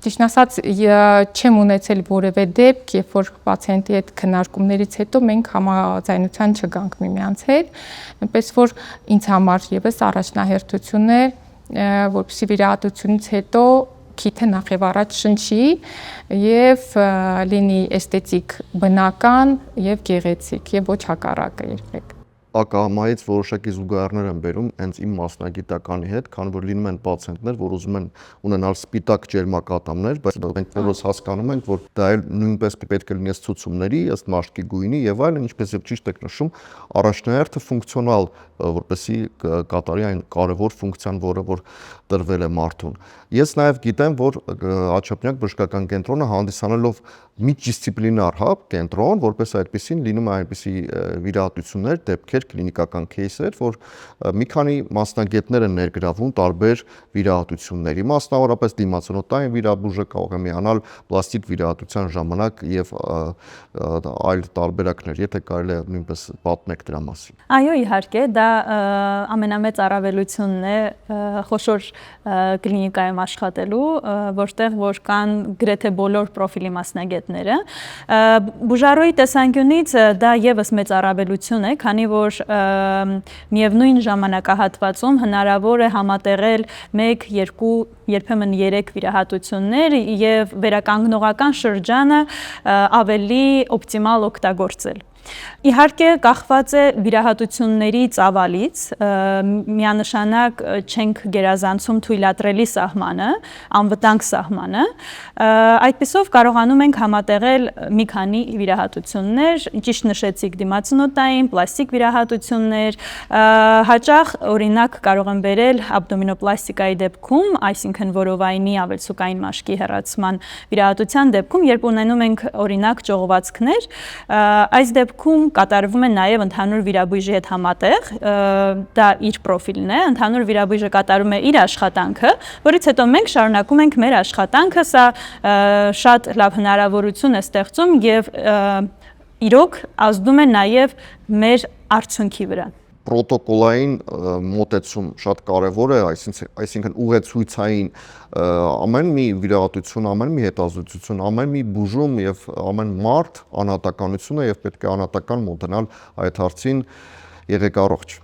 ճիշտ ասած չեմ ունեցել որևէ դեպք, երբ որ պացիենտի հետ քննարկումներից հետո մենք համաձայնության չգանք միմյանց հետ, այնպես որ ինձ համար եւս առաջնահերթություն է, որպեսզի վիրահատությունից հետո քիթը նախ եւ առաջ շնչի եւ լինի էսթետիկ, բնական եւ գեղեցիկ եւ ոչ հակառակը երբեք։ Ակամայից որոշակի զուգահեռներ են բերում հենց իմ մասնագիտականի հետ, քանի որ լինում են պացիենտներ, որ ուզում են ունենալ սպիտակ ջերմակատամներ, բայց մենք բոլորս հասկանում ենք, որ դա էլ նույնպես պետք է լինի ցուցումների, ըստ մաշկի գույնի եւ այլն, ինչպես եւ ճիշտ եք նշում, առաջնահերթը ֆունկցիոնալ, որպեսզի կատարի այն կարևոր ֆունկցիան, որը որ տրվել է մարդուն։ Ես նաև գիտեմ, որ Աջափնյակ բժշկական կենտրոնը հանդիսանելով միջդիսցիպլինար կենտրոն, որպես այդպեսին լինում է այնպիսի վիրահատություններ, դեպքեր, կլինիկական кейսեր, որ մի քանի մասնագետներ են ներգրավում տարբեր վիրահատությունների, մասնավորապես դիմացնոտային վիրաբույժը կարող է միանալ պլաստիկ վիրահատության ժամանակ եւ այլ տարբերակներ, եթե կարելի է նույնպես պատմեք դրա մասին։ Այո, իհարկե, դա ամենամեծ առավելությունն է խոշոր կլինիկայում աշխատելու, որտեղ որ կան գրեթե բոլոր պրոֆիլի մասնագետները։ Բուժարոյի տեսանկյունից դա եւս մեծ առավելություն է, քանի որ միևնույն ժամանակահատվածում հնարավոր է համատեղել 1, 2, երբեմն 3 վիրահատություններ եւ վերականգնողական շրջանը ավելի օպտիմալ օգտագործել։ Իհարկե կախված է վիրահատությունների ծավալից, միանշանակ չենք գերազանցում թույլատրելի սահմանը, անվտանգ սահմանը, այդպիսով կարողանում ենք համատեղել մի քանի վիրահատություններ, ճիշտ նշեցիք դիմացնոտային, պլաստիկ վիրահատություններ, հաճախ օրինակ կարող եմ բերել աբդոմինոպլաստիկայի դեպքում, այսինքն որովայնի ավելցուկային մաշկի հեռացման վիրահատության դեպքում, երբ ունենում ենք օրինակ ճողվածքներ, այս դեպքում կատարվում է նաև ընդհանուր վիրաբույժի հետ համատեղ, դա իր պրոֆիլն է, ընդհանուր վիրաբույժը կատարում է իր աշխատանքը, որից հետո մենք շարունակում ենք մեր աշխատանքը, սա շատ լավ հնարավորություն է ստեղծում եւ իրոք ազդում է նաև մեր արդյունքի վրա։ Պրոտոկոլային մոտեցում շատ կարևոր է, այսինքն ուղեցույցային ամեն մի վիրահատություն, ամեն մի հետազոտություն, ամեն մի բուժում եւ ամեն մարդ անհատականություն է եւ պետք է անհատական մոտենալ այդ հարցին։ Եղեք առողջ։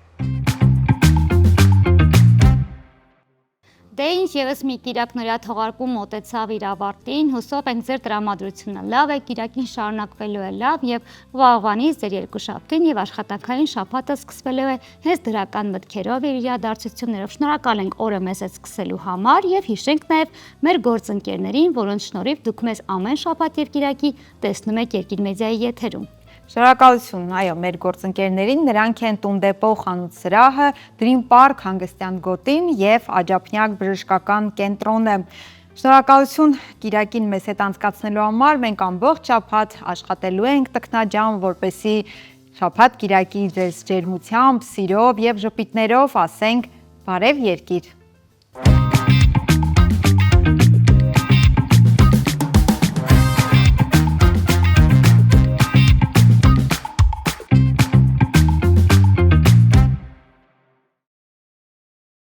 Դե ինչ եւս մի Կիրակնորյա թողարկում մոտեցավ իր ավարտին, հուսով ենք ձեր տրամադրությունը լավ է, Կիրակին շարունակվելու է լավ եւ վաղվանից ձեր երկուշաբթին եւ աշխատանքային շաբաթը սկսվելու է հենց դրական մտքերով եւ իրադարձություններով։ Շնորհակալ ենք օրը մեզ հետ սկսելու համար եւ հիշենք նաեւ մեր գործընկերներին, որոնց շնորհիվ դուք մեզ ամեն շաբաթ եւ Կիրակի տեսնում եք Երկիր մեդիայի եթերում։ Շնորհակալություն, այո, մեր գործընկերներին, նրանք են Տունդեպո խանութ սրահը, Dream Park հանգստյան գոտին եւ Աջափնյակ բժշկական կենտրոնը։ Շնորհակալություն Կիրակին մեզ հետ անցկացնելու համար, մենք ամբողջ շաբաթ աշխատելու ենք տքնաջամ, որպեսզի շաբաթ Կիրակի ձեզ ջերմությամբ, սիրով եւ ժպիտներով ասենք բարև Երկիր։